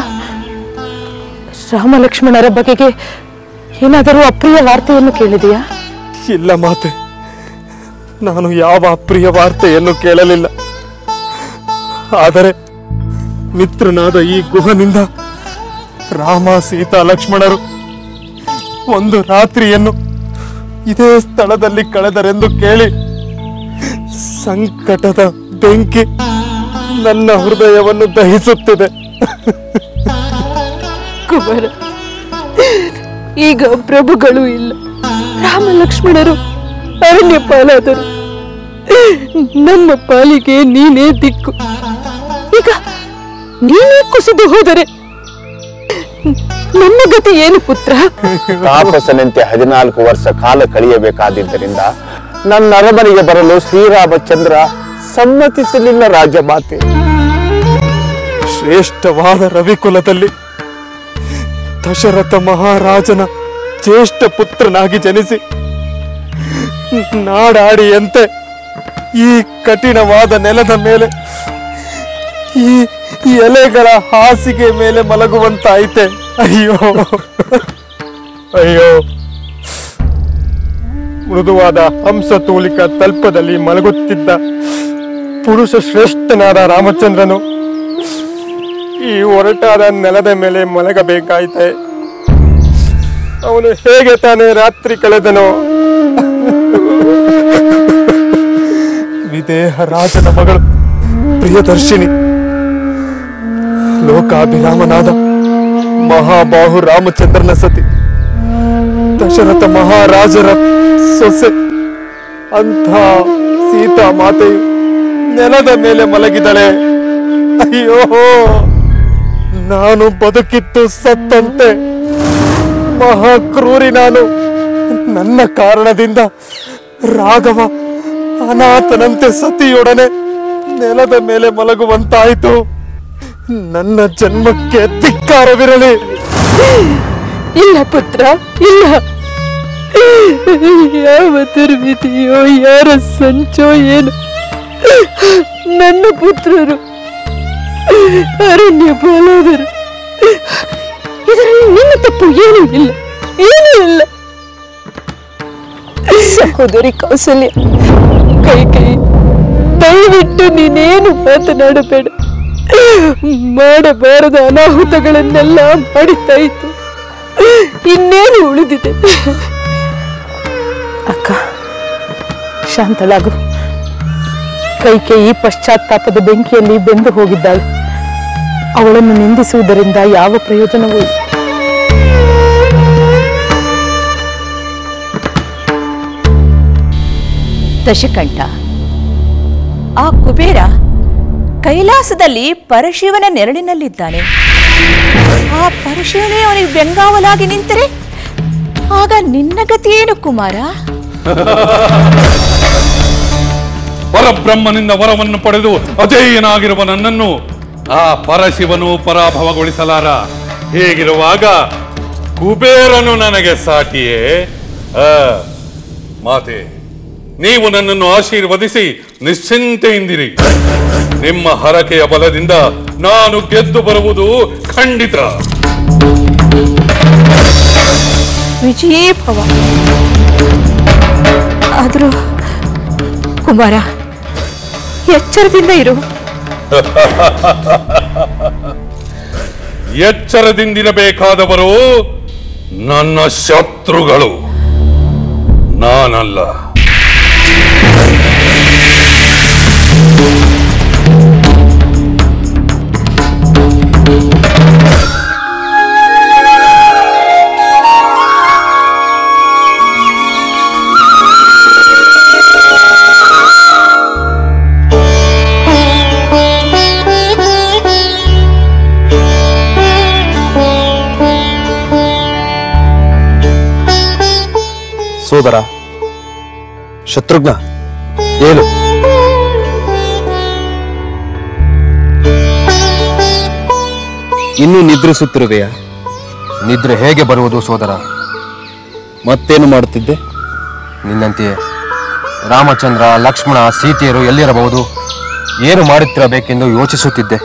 ರಾಮ ಲಕ್ಷ್ಮಣರ ಬಗೆಗೆ ಏನಾದರೂ ಅಪ್ರಿಯ ವಾರ್ತೆಯನ್ನು ಕೇಳಿದೆಯಾ? ಇಲ್ಲ ಮಾತೆ, ನಾನು ಯಾವ ಅಪ್ರಿಯ ವಾರ್ತೆಯನ್ನು ಕೇಳಲಿಲ್ಲ. ಆದರೆ ಮಿತ್ರನಾದ ಈ ಗುಹನಿಂದ ರಾಮ, ಸೀತಾ, ಲಕ್ಷ್ಮಣರು ಒಂದು ರಾತ್ರಿಯನ್ನು ಇದೇ ಸ್ಥಳದಲ್ಲಿ ಕಳೆದರೆಂದು ಕೇಳಿ ಸಂಕಟದ ಬೆಂಕಿ ನನ್ನ ಹೃದಯವನ್ನು ದಹಿಸುತ್ತಿದೆ. ಕುಮಾರ, ಈಗ ಪ್ರಭುಗಳು ಇಲ್ಲ, ರಾಮ ಲಕ್ಷ್ಮಣರು ಅರಣ್ಯ ಪಾಲಾದರು. ನಮ್ಮ ಪಾಲಿಗೆ ನೀನೇ ದಿಕ್ಕು. ಈಗ ನೀನೇ ಕುಸಿದು ಹೋದರೆ ನಮ್ಮ ಗತಿ ಏನು ಪುತ್ರ? ತಾಪಸನಂತೆ 14 ವರ್ಷ ಕಾಲ ಕಳೆಯಬೇಕಾದ್ದರಿಂದ ನನ್ನ ಅರಮನೆಗೆ ಬರಲು ಶ್ರೀರಾಮಚಂದ್ರ ಸಮ್ಮತಿಸಲಿಲ್ಲ ರಾಜಮಾತೆ. ಶ್ರೇಷ್ಠವಾದ ರವಿಕುಲದಲ್ಲಿ ದಶರಥ ಮಹಾರಾಜನ ಜ್ಯೇಷ್ಠ ಪುತ್ರನಾಗಿ ಜನಿಸಿ ನಾಡಾಡಿಯಂತೆ ಈ ಕಠಿಣವಾದ ನೆಲದ ಮೇಲೆ ಈ ಎಲೆಗಳ ಹಾಸಿಗೆ ಮೇಲೆ ಮಲಗುವಂತಾಯಿತೆ. ಅಯ್ಯೋ ಅಯ್ಯೋ, ಮೃದುವಾದ ಹಂಸತೂಲಿಕ ತಲ್ಪದಲ್ಲಿ ಮಲಗುತ್ತಿದ್ದ ಪುರುಷ ಶ್ರೇಷ್ಠನಾದ ರಾಮಚಂದ್ರನು ಈ ಒರಟಾದ ನೆಲದ ಮೇಲೆ ಮಲಗಬೇಕಾಯಿತೆ. ಅವನು ಹೇಗೆ ತಾನೇ ರಾತ್ರಿ ಕಳೆದನೋ? ವಿದೇಹ ರಾಜನ ಮಗಳು ಪ್ರಿಯದರ್ಶಿನಿ, ಲೋಕಾಭಿರಾಮನಾದ ಮಹಾಬಾಹು ರಾಮಚಂದ್ರನ ಸತಿ, ದಶರಥ ಮಹಾರಾಜರ ಸೊಸೆ ಅಂಥ ಸೀತಾ ಮಾತೆಯು ನೆಲದ ಮೇಲೆ ಮಲಗಿದಳೆ. ಅಯ್ಯೋ, ನಾನು ಬದುಕಿತ್ತು ಸತ್ತಂತೆ. ಮಹಾಕ್ರೂರಿ ನಾನು. ನನ್ನ ಕಾರಣದಿಂದ ರಾಘವ ಅನಾಥನಂತೆ ಸತಿಯೊಡನೆ ನೆಲದ ಮೇಲೆ ಮಲಗುವಂತಾಯಿತು. ನನ್ನ ಜನ್ಮಕ್ಕೆ ಧಿಕ್ಕಾರವಿರಲಿ. ಇಲ್ಲ ಪುತ್ರ, ಇಲ್ಲ. ಯಾವ ದುರ್ವಿಧಿಯೋ, ಯಾರ ಸಂಚೋ ಏನು, ನನ್ನ ಪುತ್ರರು ಅರಣ್ಯ ಪಾಲಾದರು. ಇದರಲ್ಲಿ ನಿನ್ನ ತಪ್ಪು ಏನೂ ಇಲ್ಲ, ಏನೂ ಇಲ್ಲ. ಸಹೋದರಿ ಕೌಸಲ್ಯ, ಕೈ ದಯವಿಟ್ಟು ನೀನೇನು ಮಾತನಾಡಬೇಡ. ಮಾಡಬಾರದ ಅನಾಹುತಗಳನ್ನೆಲ್ಲ ಮಾಡಿದ್ದಾಯಿತು, ಇನ್ನೇನು ಉಳಿದಿದೆ. ಅಕ್ಕ, ಶಾಂತಳಾಗು. ಕೈಕೇಯಿ ಪಶ್ಚಾತ್ತಾಪದ ಬೆಂಕಿಯಲ್ಲಿ ಬೆಂದು ಹೋಗಿದ್ದಾಳೆ. ಅವಳನ್ನು ನಿಂದಿಸುವುದರಿಂದ ಯಾವ ಪ್ರಯೋಜನವೂ ಇಲ್ಲ. ದಶಕಂಠ, ಆ ಕುಬೇರ ಕೈಲಾಸದಲ್ಲಿ ಪರಶಿವನ ನೆರಳಿನಲ್ಲಿದ್ದಾನೆ. ಆ ಪರಶಿವನೇ ಅವನಿಗೆ ಬೆಂಗಾವಲಾಗಿ ನಿಂತರೆ ಆಗ ನಿನ್ನ ಗತಿ ಏನು ಕುಮಾರ? ಪರಬ್ರಹ್ಮನಿಂದ ವರವನ್ನು ಪಡೆದು ಅಜೇಯನಾಗಿರುವ ನನ್ನನ್ನು ಆ ಪರಶಿವನು ಪರಾಭವಗೊಳಿಸಲಾರ. ಹೀಗಿರುವಾಗ ಕುಬೇರನು ನನಗೆ ಸಾಟಿಯೇ? ಮಾತೆ, ನೀವು ನನ್ನನ್ನು ಆಶೀರ್ವದಿಸಿ ನಿಶ್ಚಿಂತೆಯಿಂದಿರಿ. ನಿಮ್ಮ ಹರಕೆಯ ಬಲದಿಂದ ನಾನು ಗೆದ್ದು ಬರುವುದು ಖಂಡಿತ. ವಿಜಯೇ ಭವ. ಆದರೂ ಕುಮಾರ, ಎಚ್ಚರದಿಂದ ಇರು. ಎಚ್ಚರದಿಂದಿರಬೇಕಾದವರು ನನ್ನ ಶತ್ರುಗಳು, ನಾನಲ್ಲ. ಸೋದರ ಶತ್ರುಘ್ನ, ಏನು ಇನ್ನೂ ನಿದ್ರಿಸುತ್ತಿರುವೆಯ? ನಿದ್ರೆ ಹೇಗೆ ಬರುವುದು ಸೋದರ? ಮತ್ತೇನು ಮಾಡುತ್ತಿದ್ದೆ? ನಿನ್ನಂತೆಯೇ ರಾಮಚಂದ್ರ, ಲಕ್ಷ್ಮಣ, ಸೀತೆಯರು ಎಲ್ಲಿರಬಹುದು, ಏನು ಮಾಡುತ್ತಿರಬೇಕೆಂದು ಯೋಚಿಸುತ್ತಿದ್ದೆ.